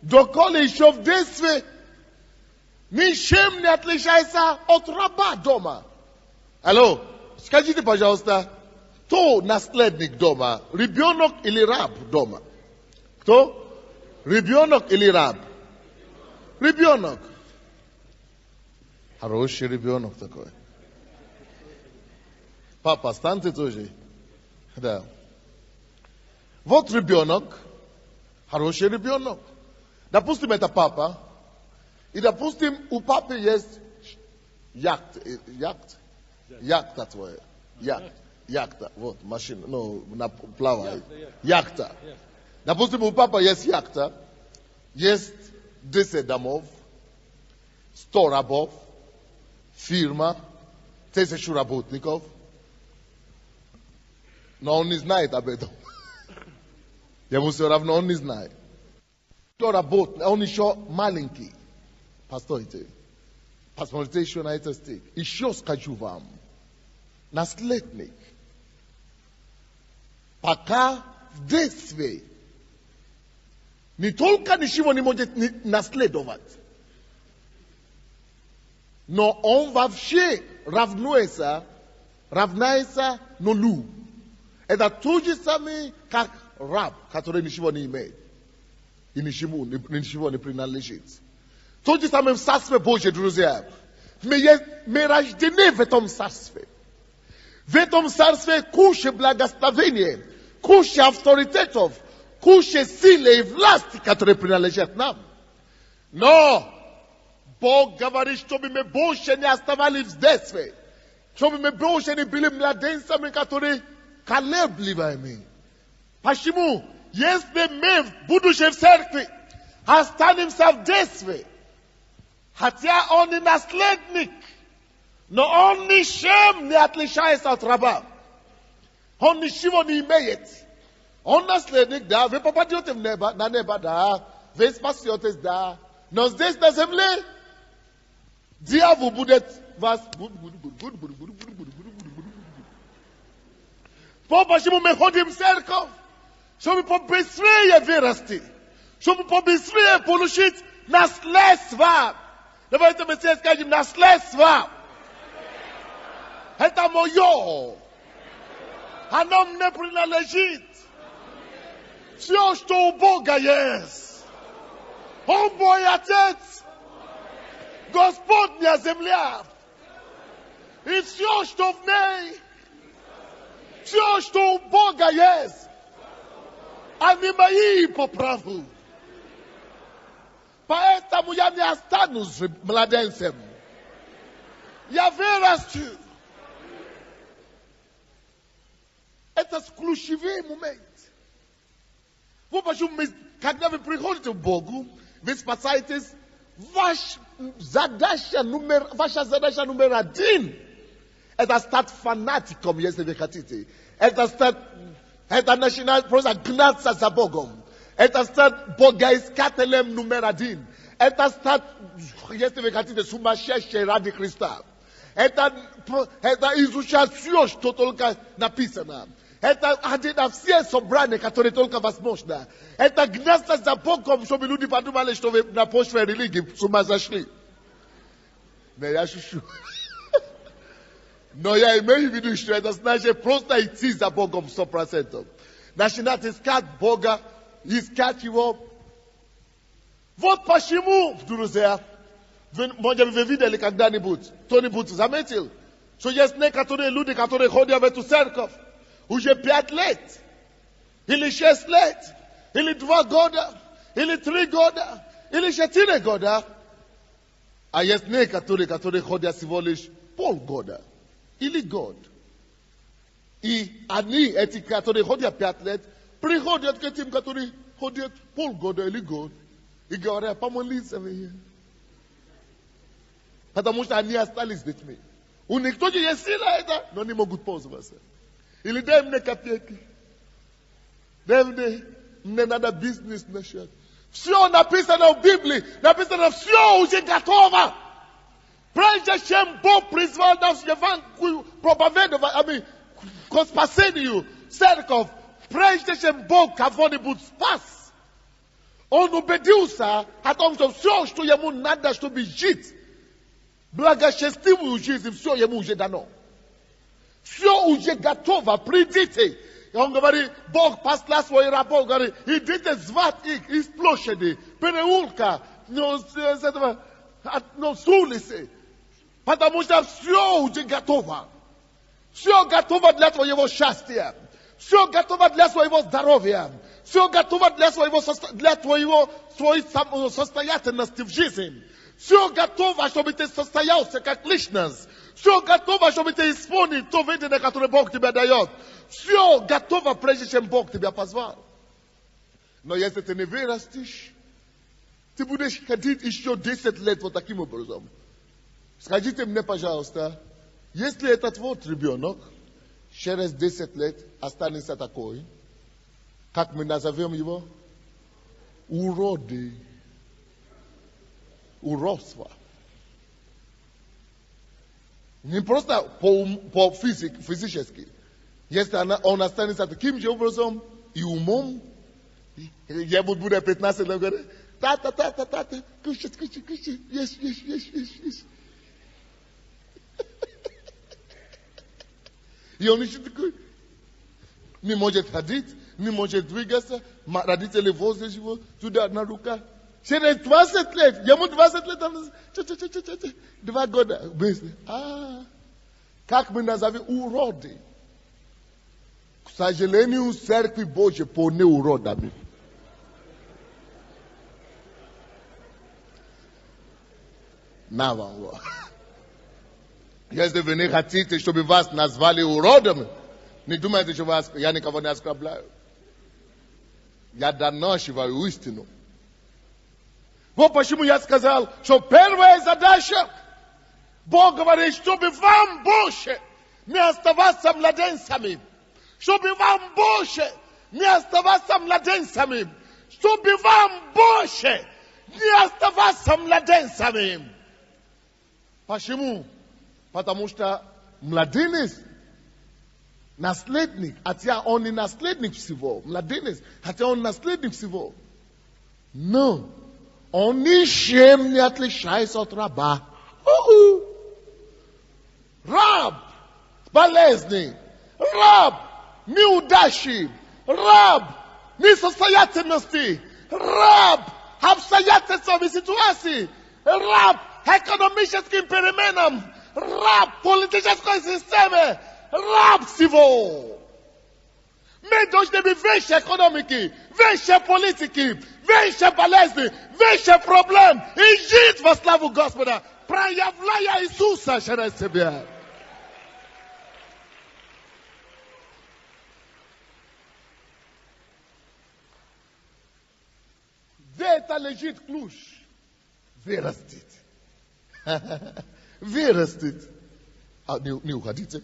доколе еще в детстве, ничем не отличается от раба дома. Алло, скажите, пожалуйста, кто наследник дома? Ребенок или раб дома? Кто? Ребенок или раб? Ребенок. Хороший ребенок такой. Папа, станьте тоже. Да. Вот ребенок, хороший ребенок. Допустим, это папа. И, допустим, у папы есть яхта твоя. Яхта. Вот, машина, плавает. Яхта. Допустим, у папы есть яхта. Есть 10 домов, 100 рабов, фирма, 1000 работников. Но он не знает об этом. Ему все равно, он не знает. Кто работает, он еще маленький. Постойте. Посмотрите еще на этот стих. Еще скажу вам. Наследник. Пока в детстве Ni только ничего не может наследовать. Но он вообще равняется нулю. Это то же самое, как раб, который ничего не имеет. И ничего не принадлежит. То же самое в Царстве Божьем, друзья. Мы рождены в этом Царстве. В этом Царстве куча благословения, куча авторитетов, куча силы и власти, которые принадлежат нам. Но Бог говорит, чтобы мы больше не оставались в детстве. Чтобы мы больше не были младенцами, которые колеблемы. Почему? Если мы, будучи в церкви, останемся в детстве, хотя он и наследник, но он ничем не отличается от раба. Он ничего не имеет. Он наследник, да, вы попадете на небо, да, вы спасетесь, да. Но здесь на земле дьявол будет вас... Почему мы ходим в церковь? Чтобы побыстрее вырасти. Чтобы побыстрее получить наследство. Давайте мы все скажем наследство. Это мое. Оно мне принадлежит. Все, что у Бога есть. Он мой Отец. Господня земля. И все, что в ней. Все, что у Бога есть. Они мои по праву. Поэтому я не останусь младенцем. Я вырасту. Это ключевой момент. Вот почему, когда вы приходите к Богу, вы спасаетесь, ваша задача номер один, это стать фанатиком, если вы хотите. Это начинать просто гнаться за Богом. Это стать богоискателем номер один. Это стать, если вы хотите, сумасшедшим ради Христа. Это изучать все, что только написано. Это один на все собрания, которые только возможно. Это гнаться за Богом, чтобы люди подумали, что вы на почве религии с ума зашли. Но я шучу. Но я имею в виду, что это значит просто идти за Богом 100%. Начинать искать Бога, искать Его. Вот почему, друзья, может вы видели когда-нибудь, кто-нибудь заметил, что есть некоторые люди, которые ходят в эту церковь уже 5 лет, или 6 лет, или 2 года, или 3 года, или 4 года. А есть некоторые, которые ходят всего лишь полгода, или год. И они, эти, которые ходят 5 лет, приходят к этим, которые ходят полгода или год, и говорят, помолись мне. Потому что они остались с детьми. У них тоже есть сила это, но не могут пользоваться. Или дай мне копейки. Дай мне надо бизнес начать. Все написано в Библии. Написано, все уже готово. Прежде чем Бог призвал нас проповедовать, к спасению церковь, прежде чем Бог кого-нибудь спас, Он убедился о том, что все, что ему надо, чтобы жить, благочестивую жизнь, все ему уже дано. Все уже готово, придите. И он говорит, Бог послал своих рабов, говорит, идите звать их из площади, переулка, с улицы. Потому что все уже готово. Все готово для твоего счастья. Все готово для своего здоровья. Все готово для твоей состоятельности в жизни. Все готово, чтобы ты состоялся как личность. Все готово, чтобы ты исполнил то видение, которое Бог тебе дает. Все готово, прежде чем Бог тебя позвал. Но если ты не вырастешь, ты будешь ходить еще 10 лет вот таким образом. Скажите мне, пожалуйста, если этот вот ребенок через 10 лет останется такой, как мы назовем его? Уроды. Уродство. Не просто по физически. Если он останется таким же образом и умом, Я буду 15 лет говорить, та, кушать, есть. И он еще такой, не может ходить, не может двигаться, родители возят его туда на руках. Через 20 лет, ему 20 лет, 2 года. Как мы назовем уроды? К сожалению, церкви Божьей полны уродами. На вам. Если вы не хотите, чтобы вас назвали уродами, не думайте, что я никого не оскорбляю. Я донашиваю истину. Вот почему я сказал, что первая задача, Бог говорит, чтобы вам больше не оставаться младенцами. Чтобы вам больше не оставаться младенцами. Чтобы вам больше не оставаться младенцами. Почему? Потому что младенец, наследник, хотя он не наследник всего. Младенец, хотя он наследник всего. Но он ничем не отличается от раба. Раб болезни, раб неудачи, раб несостоятельности, раб обстоятельствам и ситуации, раб экономическим переменам, раб политической системе, раб всего. Мы должны быть выше экономики, выше политики, выше болезни, выше проблем и жить во славу Господа, проявляя Иисуса через себя. Где это лежит ключ? Вырастет. Вырастет. Не уходите.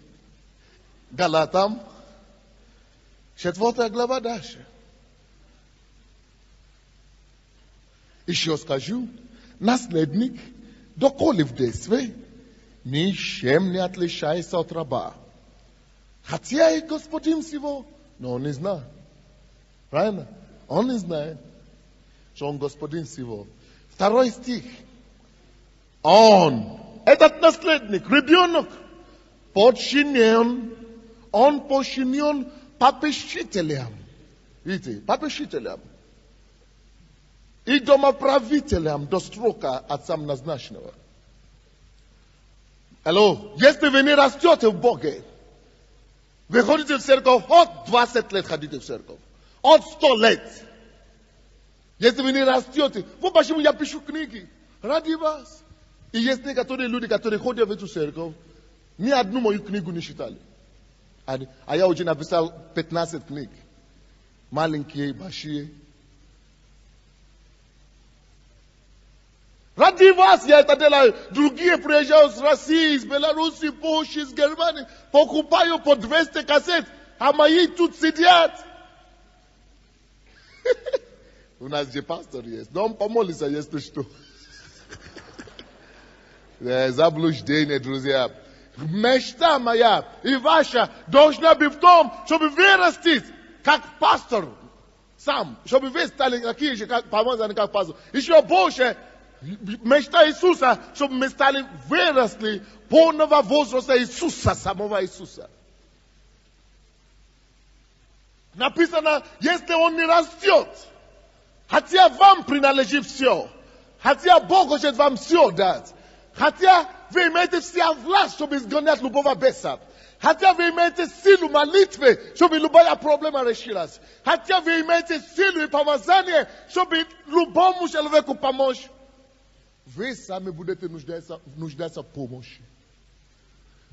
Галатам, 4 глава дальше. Еще скажу, наследник, доколе в действии, ничем не отличается от раба. Хотя и господин всего, но он не знает. Правильно? Он не знает, что он господин всего. 2 стих. Он, этот наследник, ребенок, подчинен, он подчинен попечителям. Видите, попечителям. И домоправителям до срока отца назначенного. Алло, если вы не растете в Боге, вы ходите в церковь, от 20 лет ходите в церковь, от 100 лет. Если вы не растете, вот почему я пишу книги, ради вас. И есть некоторые люди, которые ходят в эту церковь, ни одну мою книгу не читали. А я уже написал 15 книг. Маленькие, большие. Ради вас я это делаю. Другие приезжают с России, из Беларуси, Польши, из Германии. Покупаю по 200 кассет. А мои тут сидят. У нас же пастор есть. Но он помолится, если что. Заблуждение, друзья. Мечта моя и ваша должна быть в том, чтобы вырастить, как пастор сам. Чтобы вы стали такие же, как помазаны, как пастор. Еще больше мечта Иисуса, чтобы мы стали выросли полного возраста Иисуса, самого Иисуса. Написано, если он не растет, хотя вам принадлежит все, хотя Бог хочет вам все дать, хотя вы имеете вся власть, чтобы изгонять любого беса, хотя вы имеете силу молитвы, чтобы любая проблема решилась, хотя вы имеете силу и помазание, чтобы любому человеку помочь, вы сами будете нуждаться в помощи.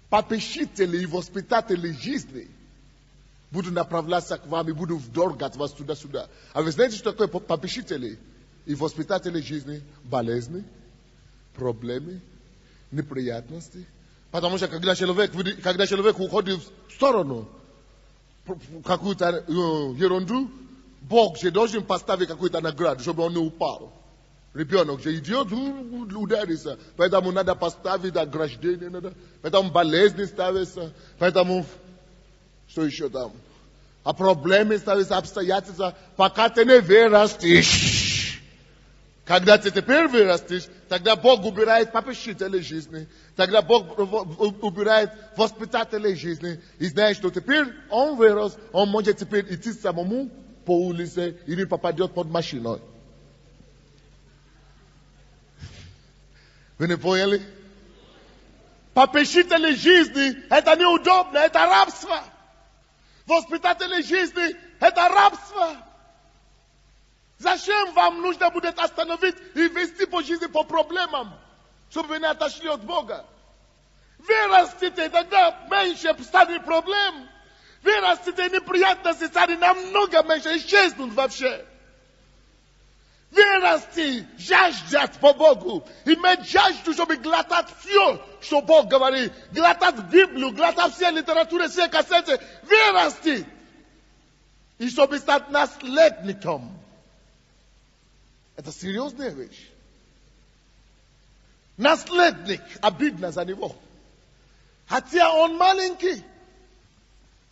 Попечители и воспитатели жизни будут направляться к вам и будут вдергать вас туда-сюда. А вы знаете, что такое попечители и воспитатели жизни? Болезни, проблемы, неприятности. Потому что когда человек уходит в сторону, какую-то ерунду, Бог же должен поставить какую-то награду, чтобы он не упал. Ребенок же идет, ударится. Поэтому надо поставить ограждение, поэтому болезни ставятся, поэтому что еще там? А проблемы ставят обстоятельства, пока ты не вырастешь. Когда ты теперь вырастешь, тогда Бог убирает попечителей жизни. Тогда Бог убирает воспитателей жизни. И знаешь, что теперь он вырос, он может теперь идти самому по улице и не попадет под машиной. Вы не поняли? Попечители жизни – это неудобно, это рабство. Воспитатели жизни – это рабство. Зачем вам нужно будет остановить и вести по жизни по проблемам, чтобы вы не отошли от Бога? Вырастите, тогда меньше станет проблем. Вырастите, неприятности станет намного меньше, исчезнут вообще. Вырасти, жаждать по Богу, иметь жажду, чтобы глотать все, что Бог говорит, глотать Библию, глотать все литературы, все кассеты, вырасти, и чтобы стать наследником. Это серьезная вещь. Наследник, обидно за него. Хотя он маленький,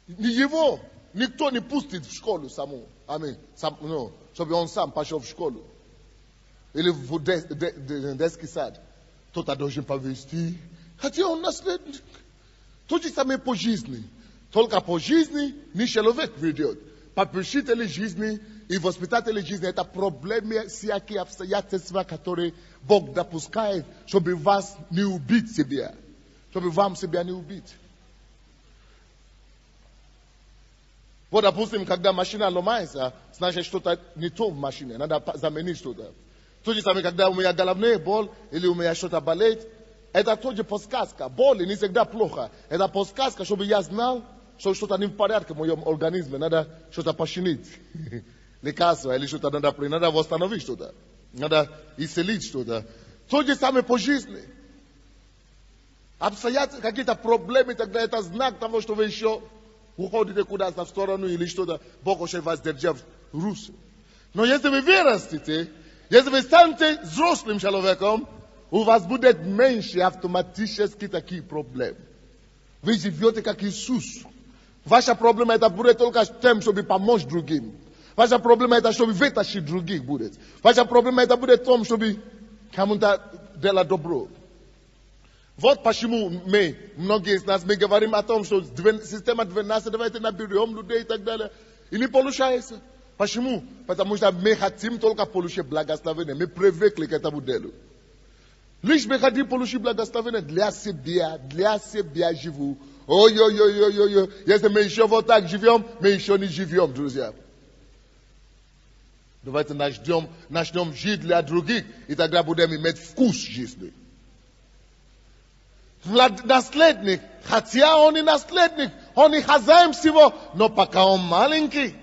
его никто не пустит в школу саму. Аминь. Чтобы он сам пошел в школу. Или в детский сад. Кто-то должен повести. Хотя он наследник. То же самое по жизни. Только по жизни не человек ведет. Попечители жизни и воспитатели жизни — это проблемы, всякие обстоятельства, которые Бог допускает, чтобы вас не убить себя. Чтобы вам себя не убить. Вот, допустим, когда машина ломается, значит, что-то не то в машине, надо заменить что-то. То же самое, когда у меня головная боль или у меня что-то болит, это тоже подсказка. Боль не всегда плохо. Это подсказка, чтобы я знал, что что-то не в порядке в моем организме, надо что-то починить. Лекарство или что-то надо принять, надо восстановить что-то. Надо исцелить что-то. То же самое по жизни. Обстоятельства, какие-то проблемы, тогда это знак того, что вы еще уходите куда-то в сторону или что-то. Бог хочет вас держать в русле. Но если вы вырастете, если вы станете взрослым человеком, у вас будет меньше автоматически такие проблемы. Вы живете как Иисус. Ваша проблема это будет только тем, чтобы помочь другим. Ваша проблема это, чтобы вытащить других будет. Ваша проблема это будет том, чтобы кому-то делать добро. Вот почему мы, многие из нас, мы говорим о том, что система 12, давайте наберем людей и так далее. И не получается. Почему? Потому что мы хотим только получить благословение. Мы привыкли к этому делу. Лишь мы хотим получить благословение для себя живу. Ой-ой-ой-ой-ой. Если мы еще вот так живем, мы еще не живем, друзья. Давайте начнем жить для других, и тогда будем иметь вкус жизни. Наследник, хотя он и наследник, он и хозяин всего, но пока он маленький,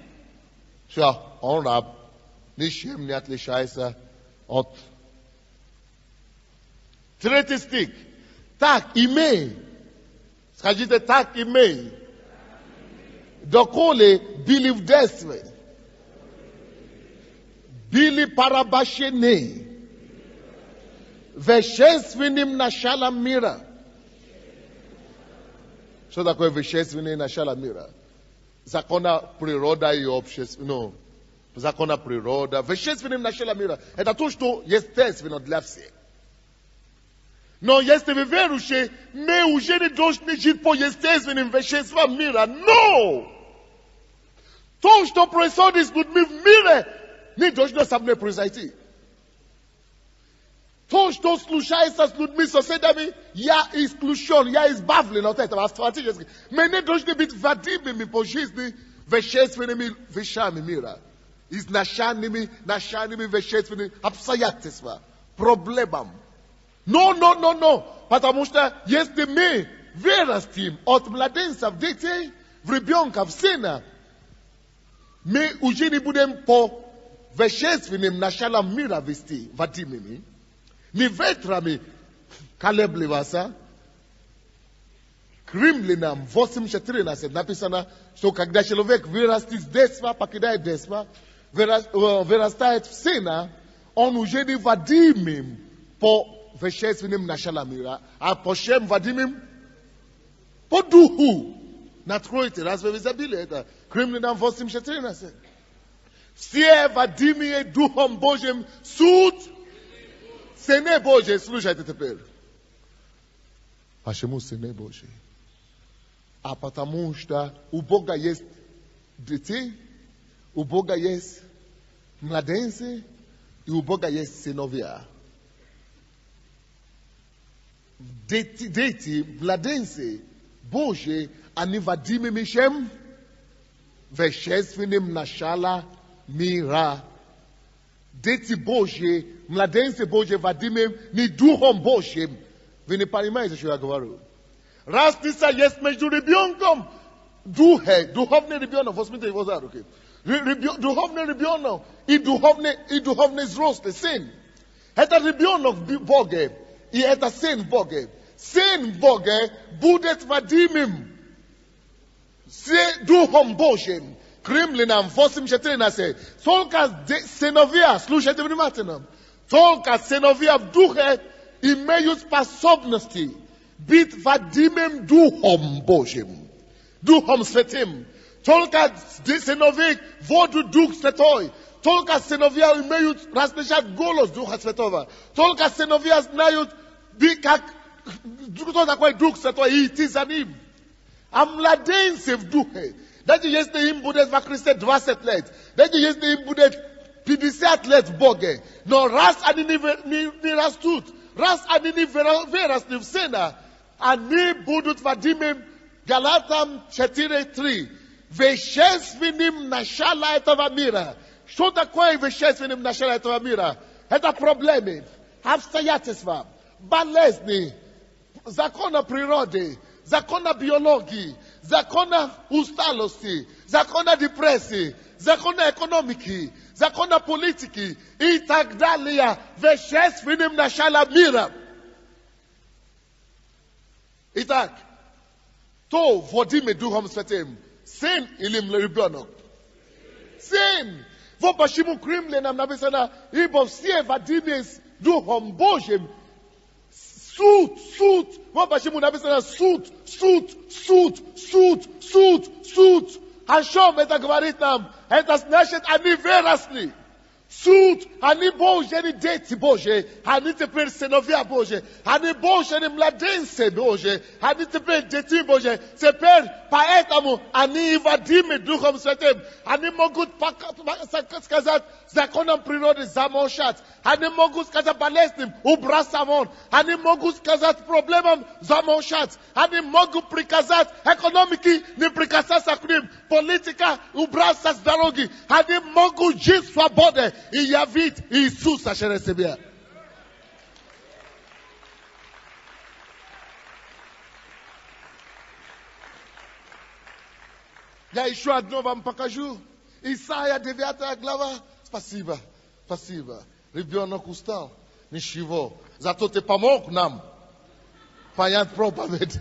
все, он раб, ничем не отличается от... 3 стих. Так имей. Скажите, так имей. Доколе били в детстве. Били порабощены. Вещественным началом мира. Что такое вещественное начало мира? Закона природа и общество. Закона природа. Вещественным началом мира. Это то, что естественно для всех. Но если вы верующие, мы уже не должны жить по естественным веществам мира. Но! То, что происходит с людьми в мире, не должно со мной произойти. То, что случается с людьми, соседями, я исключен, я избавлен от этого автоматически. Мы не должны быть водимыми по жизни вещественными вещами мира. Изначальными вещественными обстоятельствами, проблемами. Но. Потому что если мы вырастим от младенцев, детей, в ребенка, в сына, мы уже не будем по вещественным началам мира вести водимыми. Не ветрами колебливаться. К Римлянам 8:14 написано, что когда человек вырастет с детства, покидает детство, вырастает в сына, он уже не водимым по вещественным началам мира, а по чем водимым? По духу. Natkroite, razve vizabile, krimli nam vosim shetrina se. Все Вадимие Духом Божьим суд, Сыне Божий, слушайте теперь. Почему Сыне Божий? А потому что у Бога есть дети, у Бога есть младенцы, и у Бога есть сыновья. Дети, младенцы Божьи, они Вадимими Шем, вещественным начала мира. Дети Божьи, младенцы Божьи, Вадимим, не Духом Божьим. Вы не понимаете, что я говорю? Разница есть между ребенком, духовный ребенок, возьмите его за руки. Духовный ребенок и духовный взрослый сын. Это ребенок в Боге, и это сын в Боге. Сын в Боге будет Вадимим с Духом Божьим. Римлянам 8:14. Только сыновья, слушайте внимательно, только сыновья в духе имеют способности быть Вадимым Духом Божьим, Духом Святым. Только сыновья водят Дух Святой. Только сыновья имеют различать голос Духа Святого. Только сыновья знают, кто такой Дух Святой, и идти за ним. А младенцы в духе, даже если им будет во Христе 20 лет, даже если им будет 50 лет в Боге, но раз они не растут, раз они не выросли в Сына, они будут Вадимим, Галатам 4:3, вещественным начала этого мира. Что такое вещественным начало этого мира? Это проблемы, обстоятельства, болезни, законы природы, законы биологии, законы усталости, законы депрессии, законы экономики, законы политики и так далее. Вещественным началом мира. Итак, то Вадим Духом Святым, сын или ребенок? Сын. Вот почему к римлянам написано, ибо все Вадимы с Духом Божьим. Суд. Вот почему написано суд. О чем это говорит нам? Это значит, они выросли. Суд, они Божьи, они дети Божьи, они теперь сыновья Божьи, они Божьи, они младенцы Божьи, они теперь дети Божьи. Теперь поэтому они Вадимы Духом Святым. Они могут сказать законам природы замолчать. Они могут сказать болезням убраться вон. Они могут сказать проблемам замолчать. Они могут приказать экономике не прикасаться к ним. Политика убраться с дороги. Они могут жить в свободе и явить Иисуса через себя. Я еще одно вам покажу. Исайя 9 глава. Спасибо. Ребенок устал. Ничего. Зато ты помог нам понять проповедь.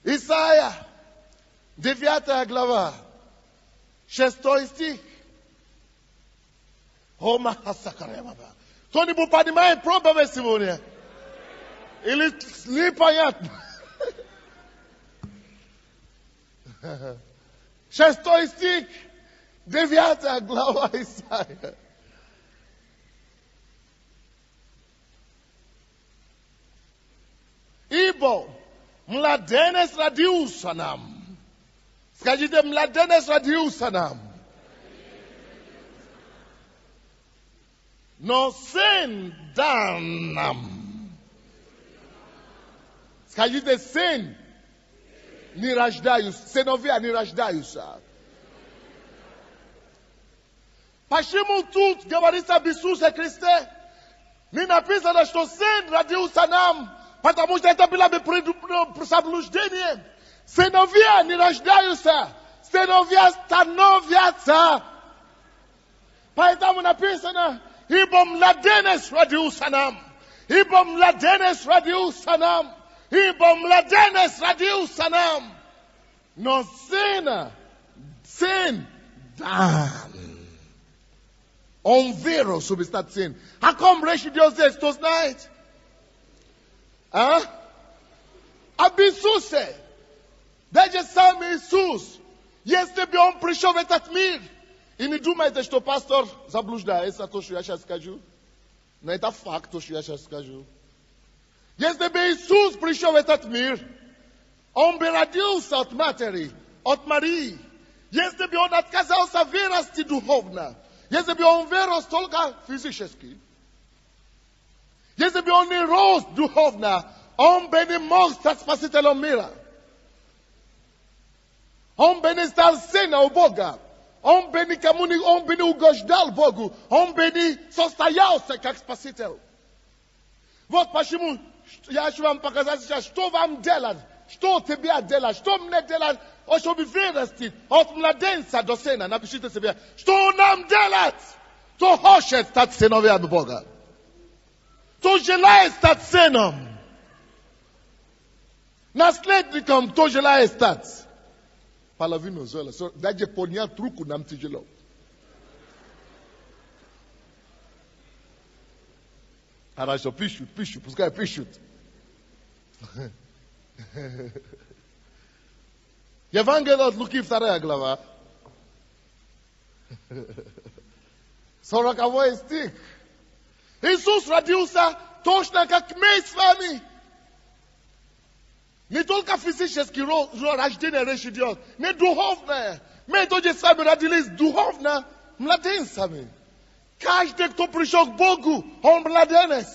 Исайя 9 глава. 6 стих. Кто-нибудь понимает проповедь сегодня? Или непонятно? 6 стих, 9 глава Исайя. Ибо младенец родился нам. Скажите, младенец родился нам. Но сын дан нам. Скажите, сын не рождаются, сыновья не рождаются. Почему тут говорится об Иисусе Христе? Не написано, что сын родился нам, потому что это было бы заблуждение. Сыновья не рождаются, сыновья становятся. Поэтому написано, ибо младенец родился нам, ибо младенец родился нам. Ибо младенец родился нам, но сын дан. On vero чтобы стать сын. А ком речь идет здесь, кто знает? А? Об Иисусе. Даже сам Иисус. Если бы он пришел в этот мир, и не думайте, что пастор заблуждается, то, что я сейчас скажу. Но это факт, то, что я сейчас скажу. Если бы Иисус пришел в этот мир, он бы родился от матери, от Марии. Если бы он отказался вырасти духовно, если бы он вырос только физически, если бы он не рос духовно, он бы не мог стать спасителем мира. Он бы не стал сыном у Бога. Он бы никому не угождал Богу. Он бы не состоялся как спаситель. Вот почему я хочу вам показать сейчас, что вам делать, что тебе делать, что мне делать, чтобы вырасти от младенца до сына. Напишите себе, что нам делать, кто хочет стать сыновьями Бога. Кто желает стать сыном. Наследником, кто желает стать. Половину зола. Даже понять руку нам тяжело. Хорошо, пишут, пускай пишут. Евангелие от Луки, 2 глава. 40 стих. Иисус родился точно как мы с вами. Не только физически рождение речь идет, не духовное. Мы тоже с вами родились духовно младенцами. Каждый, кто пришел к Богу, он младенец.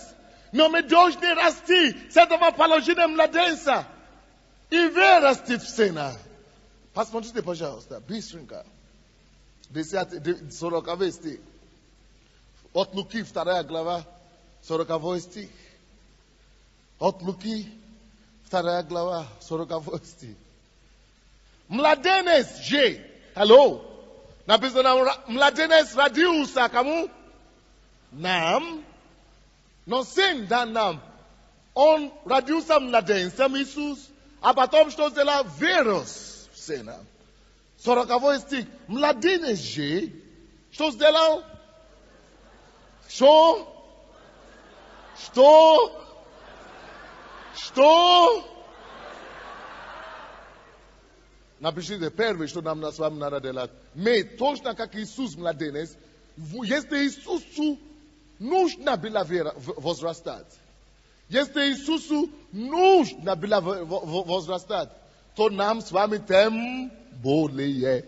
Но мы должны расти с этого положения младенца и вырасти в сына. Посмотрите, пожалуйста, быстренько. 40 стих. От Луки, 2 глава, 40 стих. От Луки, 2 глава, 40 стих. Младенец же, hello, написано, младенец родился кому? Нам, но сын дан нам. Он родился младенцем Иисус, а потом что сделал? Вырос в сына. 40 стих. Младенец же, что сделал? Что? Напишите первое, что нам с вами надо делать. Мы точно как Иисус младенец, если Иисусу нужно было возрастать, если Иисусу нужно было возрастать, то нам с вами тем более.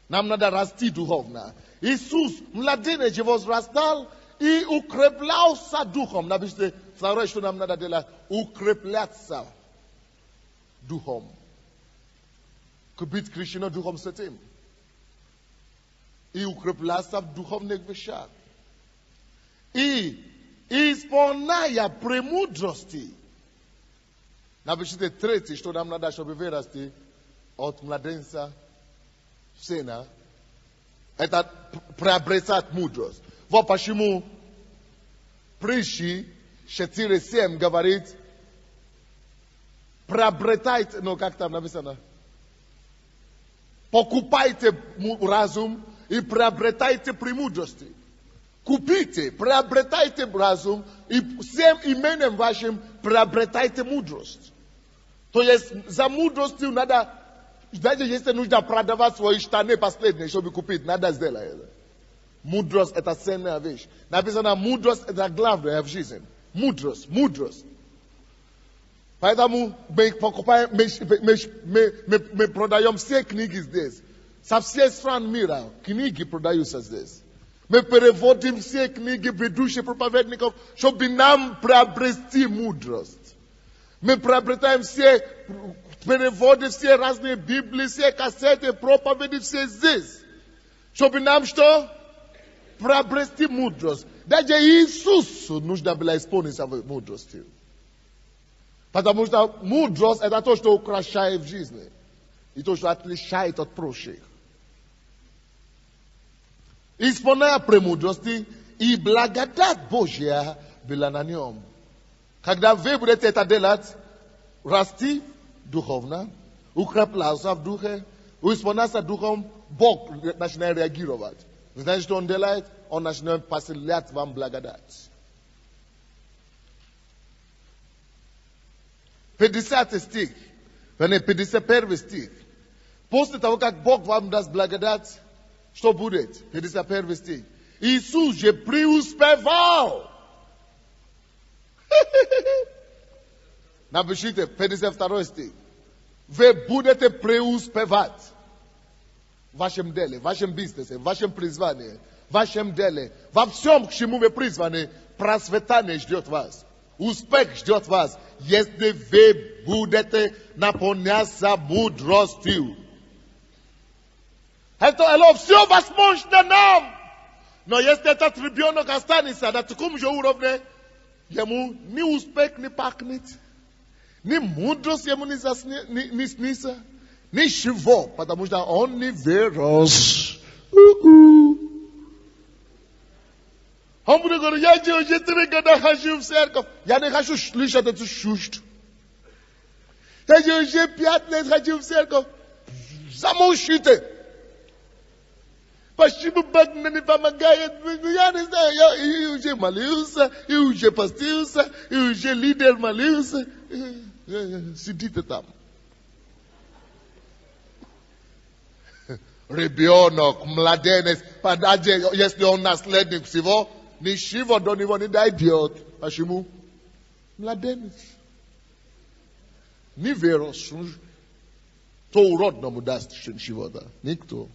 Нам надо расти духовно. Иисус младенец возрастал и укреплялся духом. Напишите, второе, что нам надо делать, укрепляться духом. Быть крещеным Духом Святым. И укрепляться в духовных вещах. И исполняя премудрости. Напишите третье, что нам надо, чтобы вырасти от младенца в сына. Это приобретать мудрость. Вот почему Притчи 4:7 говорит, приобретайте, ну как там написано, покупайте разум и приобретайте премудрости. Купите, приобретайте разум и всем именем вашим приобретайте мудрость. То есть за мудростью надо, даже если нужно продавать свои штаны последние, чтобы купить, надо сделать это. Мудрость – это ценная вещь. Написано, мудрость – это главное в жизни. Мудрость. Поэтому мы покупаем, мы продаем все книги здесь. Со всех стран мира книги продаются здесь. Мы переводим все книги ведущих проповедников, чтобы нам приобрести мудрость. Мы приобретаем все переводы, все разные Библии, все кассеты, проповеди, все здесь. Чтобы нам что? Приобрести мудрость. Даже Иисусу нужно было исполниться мудростью. Потому что мудрость – это то, что украшает в жизни. И то, что отличает от прочих. Исполняя премудрости, и благодать Божья была на нем. Когда вы будете это делать, расти духовно, укрепляться в духе, исполняться духом, Бог начинает реагировать. Вы знаете, что он делает? Он начинает поселять вам благодать. 50 стих, вернее, 51 стих. После того, как Бог вам даст благодать, что будет? 51 стих. Иисус же преуспевал. Напишите 52 стих. Вы будете преуспевать в вашем деле, в вашем бизнесе, в вашем призвании, в вашем деле. Во всем, к чему вы призваны, процветание ждет вас. Успех ждет вас, если вы будете наполняться мудростью. Это все возможно нам. Но если этот ребенок останется на таком же уровне, ему ни успех не пахнет, ни мудрость ему не снится, ничего, потому что он не вырос. Он будет говорить, я уже 3 года хожу в церковь, я не хочу слышать эту чушь. Я уже 5 лет хожу в церковь, замолчите. Почему Бог мне не помогает? Я не знаю, я уже молился, и уже постился, и уже лидер молился. Сидите там. Ребенок, младенец, если он наследник всего, ничего до него не дойдет. Почему? Младенец. Не вырос. То уродному даст чего-то. Никто.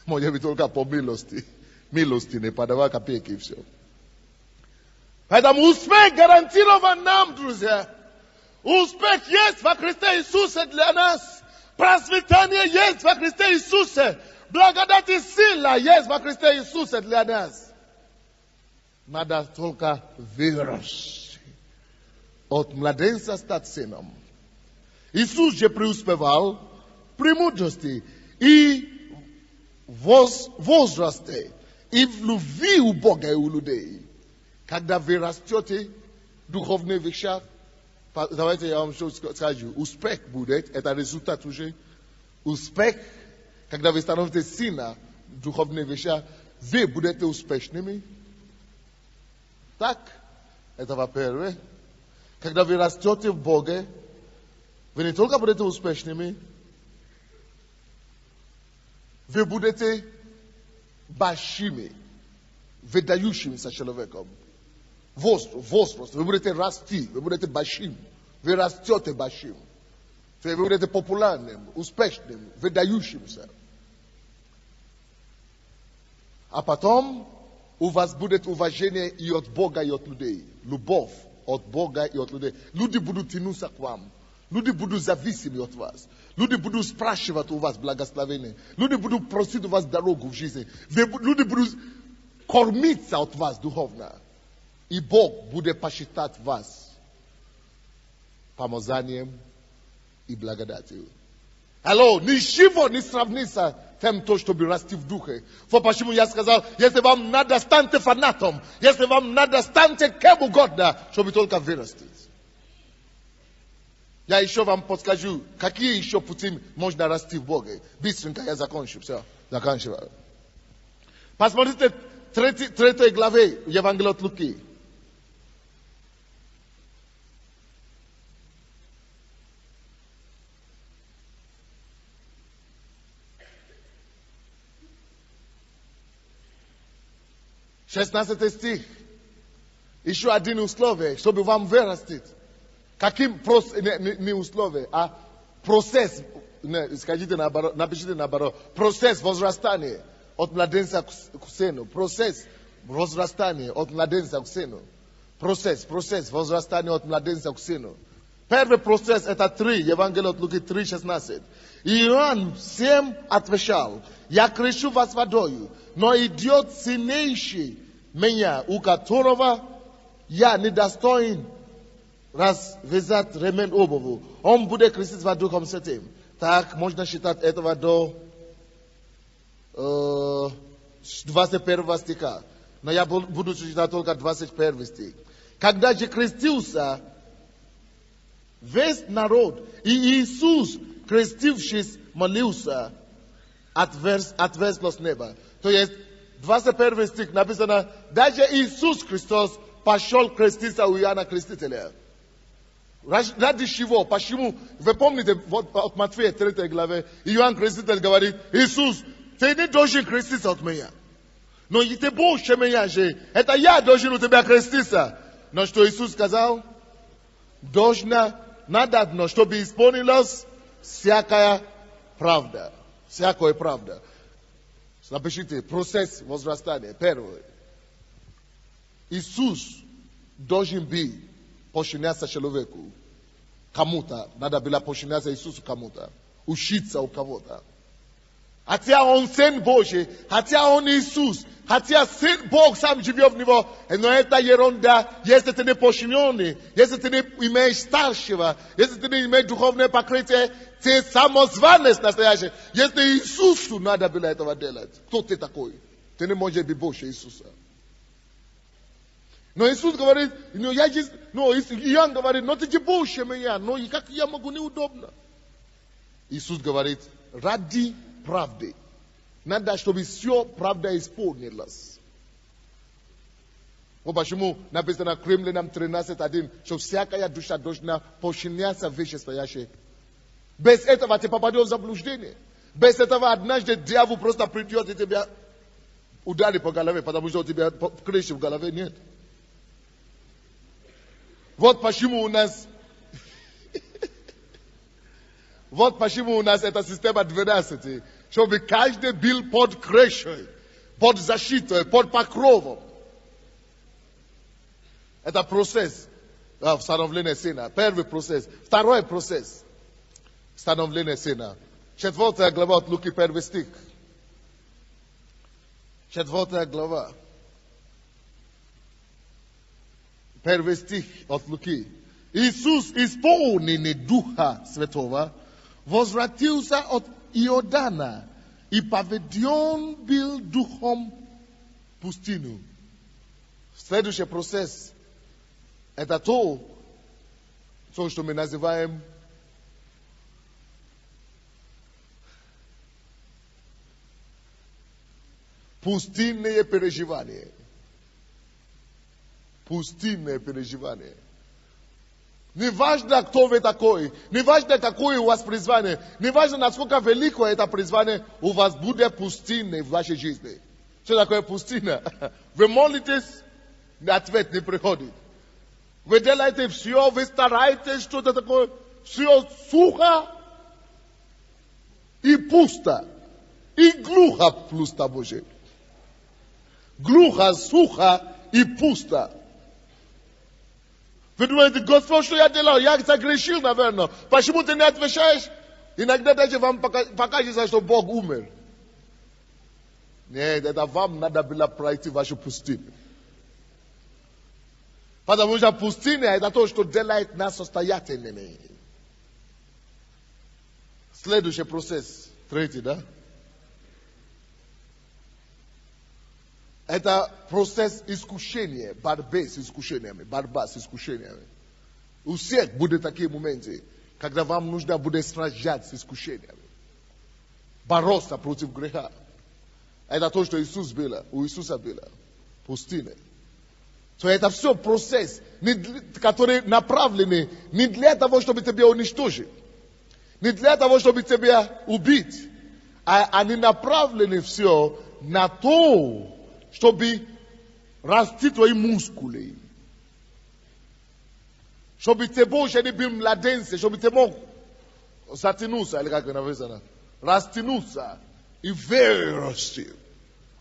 Может быть, только по милости. Милости не подавай копейки и все. Поэтому успех гарантирован нам, друзья. Успех есть во Христе Иисусе для нас. Процветание есть во Христе Иисусе. Благодать и сила есть во Христе Иисусе для нас. Надо только вырасти. От младенца стать сыном. Иисус же преуспевал при мудрости и возрасте, и в любви у Бога и у людей. Когда вы растете в духовных вещах, давайте я вам скажу, успех будет, это результат уже. Успех, когда вы становитесь сильны в духовных вещах, вы будете успешными. Так, это во-первых. Когда вы растете в Боге, вы не только будете успешными, вы будете большими, выдающимся человеком. Возраст, вы будете расти, вы будете большим, вы растете большим. Вы будете популярным, успешным, выдающимся. А потом у вас будет уважение и от Бога, и от людей. Любовь от Бога и от людей. Люди будут тянуться к вам. Люди будут зависимы от вас. Люди будут спрашивать у вас благословение. Люди будут просить у вас дорогу в жизни. Люди будут кормиться от вас духовно. И Бог будет посчитать вас помазанием и благодатью. Алло, ничего не сравнится тем, чтобы расти в духе. Вот почему я сказал, если вам надо, станьте фанатом. Если вам надо, станьте кем угодно, чтобы только вырастить. Я еще вам подскажу, какие еще пути можно расти в Боге. Быстренько я закончу. Все, заканчиваю. Посмотрите 3 главе Евангелия от Луки. Шестнадцатый стих. Еще один условие, чтобы вам вырастить. Каким не условие, а процесс, скажите наоборот, напишите наоборот, процесс возрастания от младенца к сыну, процесс возрастания от младенца к сыну, процесс возрастания от младенца к сыну. Первый процесс это 3, Евангелие от Луки 3:16. Иоанн всем отвечал, я крещу вас водою, но идет сильнейший меня, у которого я недостоин развязать ремень обуви. Он будет крестить вас Духом Святым. Так, можно считать этого до 21 стиха. Но я буду читать только 21 стих. Когда же крестился весь народ, и Иисус, крестившись, молился, adversnost neba. To jest 21 стих написано, даже Иисус Христос пошел креститься у Иоанна Крестителя. Ради чего? Почему? Вы помните, вот от Матфея 3 главе, Иоанн Креститель говорит, Иисус, ты не должен креститься от меня. Но и ты больше меня же. Это я должен у тебя креститься. Но что Иисус сказал? Надо одно, чтобы исполнилась всякая правда. Всякая правда. Напишите, процесс возрастания. Первое. Иисус должен быть подчиняться человеку. Кому-то. Надо было подчиняться Иисусу кому-то. Учиться у кого-то. Хотя Он Сын Божий, хотя Он Иисус, хотя Сын Бог сам живет в Него, но это ерунда, если ты не подчиненный, если ты не имеешь старшего, если ты не имеешь духовное покрытие, ты самозванец настоящий. Если Иисусу надо было этого делать, кто ты такой? Ты не можешь быть больше Иисуса. Но Иисус говорит, Иоанн говорит, но ты не больше меня, но как я могу, неудобно. Иисус говорит, ради правды. Надо, чтобы все правда исполнилась. Вот почему написано в Римлянам 13:1, что всякая душа должна подчиняться вышестоящей. Без этого ты попадешь в заблуждение. Без этого однажды дьявол просто придет и тебя ударит по голове, потому что у тебя крыши в голове нет. Вот почему у нас эта система 12, чтобы каждый был под крышей, под защитой, под покровом. Это процесс становления сына. Первый процесс. Второй процесс становления сына. 4 глава от Луки, 1 стих. 4 глава. 1 стих от Луки. Иисус, исполненный Духа Святого, возвратился от Иордана и поведен был Духом в пустыню. Следующий процесс – это то, что мы называем пустынные переживания. Пустынные переживания. Не важно, кто вы такой, не важно, какое у вас призвание, не важно, насколько велико это призвание, у вас будет пустыня в вашей жизни. Что такое пустыня? Вы молитесь, ответ не приходит. Вы делаете все, вы стараетесь, что-то такое, все сухо и пусто. И глухо пусто, Боже. Глухо, сухо и пусто. Вы думаете, Господь, что я делал? Я согрешил, наверное. Почему ты не отвечаешь? Иногда даже вам покажется, что Бог умер. Нет, это вам надо было пройти вашу пустыню. Потому что пустыня – это то, что делает нас состоятельными. Следующий процесс, третий, да? Это процесс искушения, борьбы с искушениями, борьба с искушениями. У всех будут такие моменты, когда вам нужно будет сражаться с искушениями. Бороться против греха. Это то, что у Иисуса было. Пустыня. То это все процесс, который направлены не для того, чтобы тебя уничтожить. Не для того, чтобы тебя убить. А они направлены все на то, чтобы расти твои мускулы. Чтобы ты больше не был младенцем, чтобы ты мог затянуться, или как написано, растянуться и вырасти.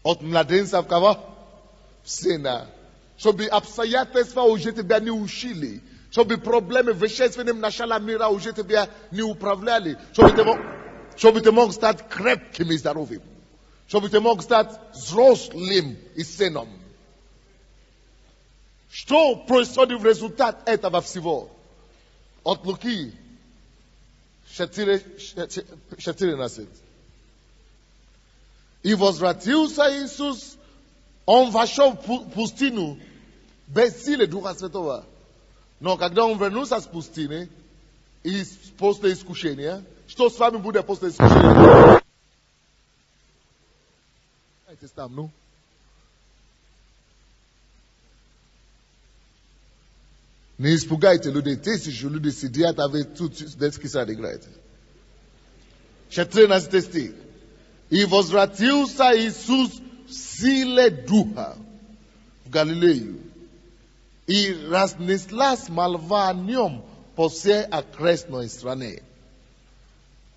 От младенца в кого? В сына. Чтобы обстоятельства уже тебя не учили. Чтобы проблемы вещественным начала мира уже тебя не управляли. Чтобы ты мог стать крепким и здоровым. Чтобы ты мог стать взрослым и сыном. Что происходит в результате этого всего? От Луки 14. И возвратился Иисус, Он вошел в пустыню без силы Духа Святого. Но когда Он вернулся с пустыни, и после искушения, что с вами будет после искушения? It's time, no? Ne ispugajte ljudi, testi što ljudi sidijat, a ve tu detski sad igrajte. 14 stih. I возвратил се Исус в силе духа в Галилею. И разнеслась молва о нем по всей окрестной стране.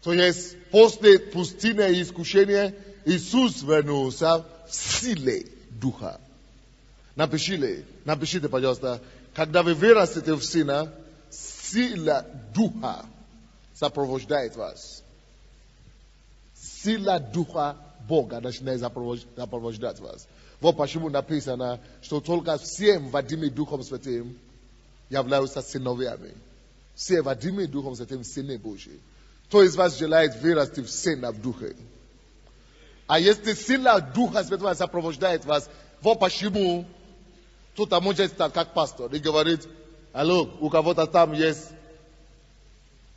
То есть, после пустыни и искушения, Иисус вернулся в силе духа. Напишите, пожалуйста, когда вы вырастете в Сына, сила духа сопровождает вас. Сила духа Бога начинает сопровождать вас. Вот почему написано, что только все водимые Духом Святым являются сыновьями. Все водимые Духом Святым сыны Божьи. Кто из вас желает вырасти в сына в духе? А если сила Духа Святого сопровождает вас, вот почему кто-то может стать как пастор и говорит: алло, у кого-то там есть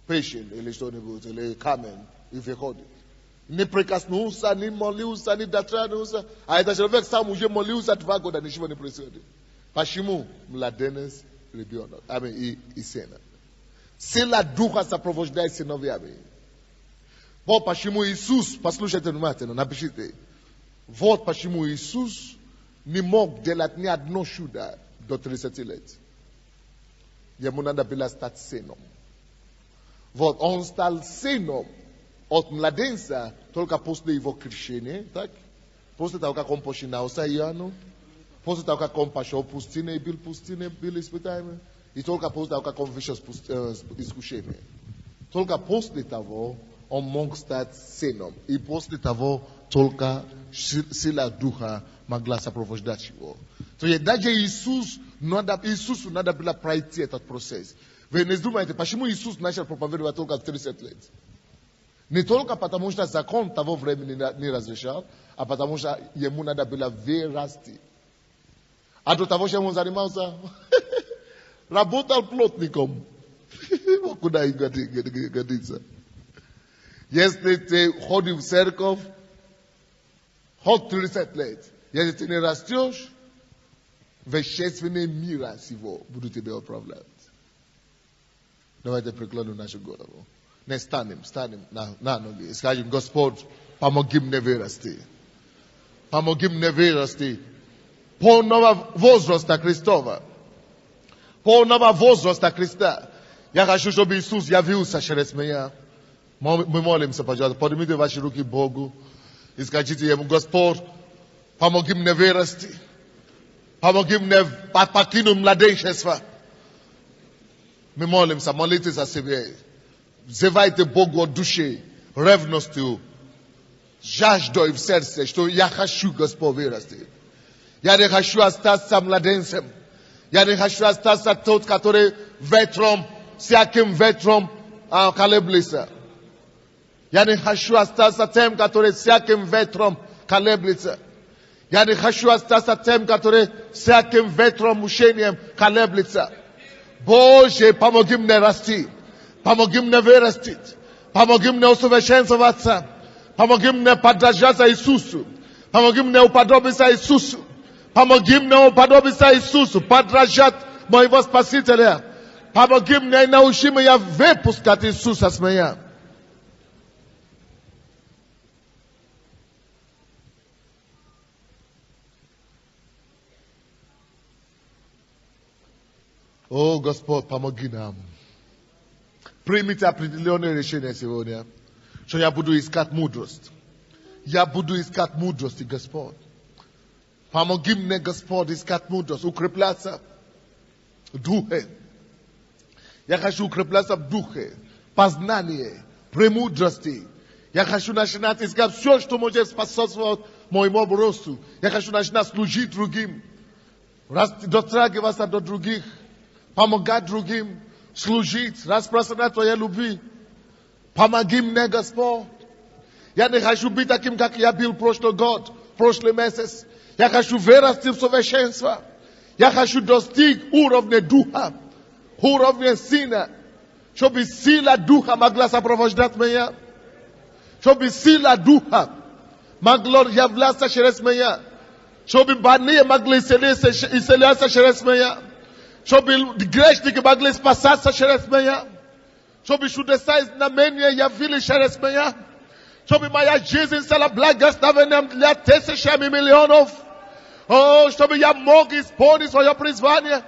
печень или что-нибудь, или камень, и выходит. Не прикоснулся, не молился, не дотронулся. А этот человек сам уже молился 2 года, ничего не происходит. Почему? Младенец ребенок. И сына. Сила Духа сопровождает сыновьями. Вот почему Иисус, послушайте внимательно, напишите. Вот почему Иисус не мог делать ни одно чудо до 30 лет. Ему надо было стать сыном. Вот, он стал сыном от младенца только после его крещения, так? После того, как он починался Иоанну, после того, как он пошел в пустыню и был в пустыне, был испытаемый, и только после того, как он вышел из искушения. Только после того он мог стать сыном. И после того только сила Духа могла сопровождать его. То есть даже Иисусу надо было пройти этот процесс. Вы не думаете, почему Иисус начал проповедовать только в 30 лет? Не только потому, что закон того времени не разрешал, а потому, что ему надо было вырасти. А до того, что он занимался, работал плотником. Куда годится? Если ты ходишь в церковь, хоть 30 лет, если ты не растешь, вещественные мира сего будут тебя управлять. Давайте преклоним нашу голову. Не станем на ноги и скажем: Господь, помоги мне вырасти. Помоги мне вырасти полного возраста Христова. Полного возраста Христа. Я хочу, чтобы Иисус явился через меня. Мы молимся, пожалуйста, поднимите ваши руки к Богу и скажите Ему: Господь, помоги мне вырасти. Помоги мне покинуть младенчество. Мы молимся, молитесь о себе. Взывайте Богу от души, ревностью, жаждой в сердце, что я хочу, Господь, вырасти. Я не хочу остаться младенцем. Я не хочу остаться тот, который ветром, всяким ветром колеблется. Я не хочу остаться тем, который всяким ветром колеблется. Я не хочу остаться тем, который всяким ветром, мучением колеблется. Боже, помоги мне расти. Помоги мне вырастить. Помоги мне усовершенствоваться. Помоги мне подражаться Иисусу. Помоги мне уподобиться Иисусу. Помоги мне уподобиться Иисусу. Подражать моего Спасителя. Помоги мне и научи меня выпускать Иисуса с меня. О, Господь, помоги нам. Примите определенное решение сегодня, что я буду искать мудрость. Я буду искать мудрости, Господь. Помоги мне, Господь, искать мудрость, укрепляться в духе. Я хочу укрепляться в духе, познание, премудрости. Я хочу начинать искать все, что может способствовать моему росту. Я хочу начинать служить другим, дотрагиваться до других, помогать другим, служить, распространять Твоей любви. Помоги мне, Господь. Я не хочу быть таким, как я был прошлый год, прошлый месяц. Я хочу вырасти в совершенство. Я хочу достичь уровня духа, уровня сына, чтобы сила духа могла сопровождать меня. Чтобы сила духа Maglor Yavlasa Sheresmeya. Chobi Bani Magli Iseliasa Sheresmeya. Chobi the Greshnik Maglis Passasa Sheresmeya. Chobi Shudesais Namenia Yavili Sheresmeya. Chobi Maya Jesus Sala Blagas Navenem Latese Shami Millionov. Oh, Chobi Yamogis Ponis or your Prisvania.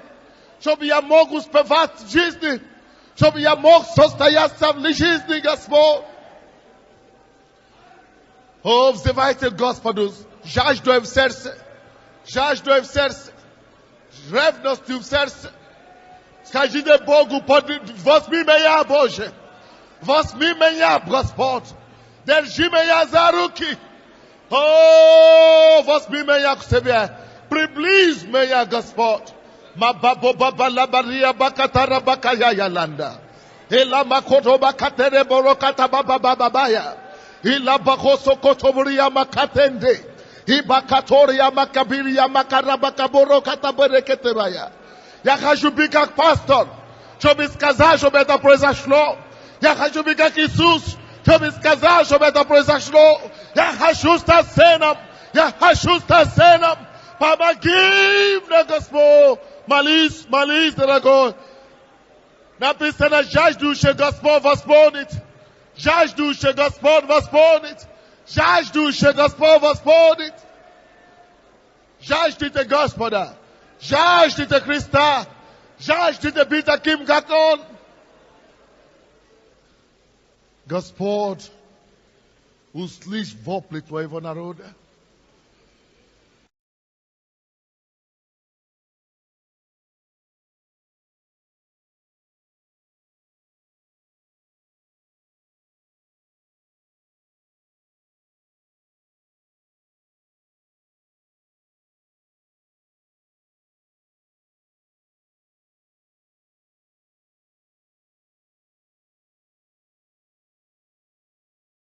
Chobi Yamogus Pevat Gisni. Chobi Yamog Sostayasav Ligisni Gaspor. Oh, wzywajcie Gospodus, żaź do w serce, żaź do w serce, rewność w serce. Скажите Богу, возьми меня, Боже, возьми меня, Господь, держи меня за руки. О, возьми меня к себе, приблизь меня, Господь. Мабабо баба лабария бакатара бакая яланда. Ила макото бакатере бороката баба бабая. Ila bakoso kotoburia makatende. Ibakatoria makabiria makarabakaboro katabereketeraya. Yakajubika pastor. Chobi skazar, chobi ta proizashlo. Yakajubika Jesus. Chobi skazar, chobi ta proizashlo. Yakajusta cena. Yakajusta cena. Pamagiv na gospel. Malis, drago. Napisana jaz duše gospel vasponit. Žaž duše Gospod vasponit. Žaž duše Gospod vasponit. Žaždite Gospoda. Žaždite Krista. Žaždite biti takim kak on. Gospod, usliš vopli tvojega naroda.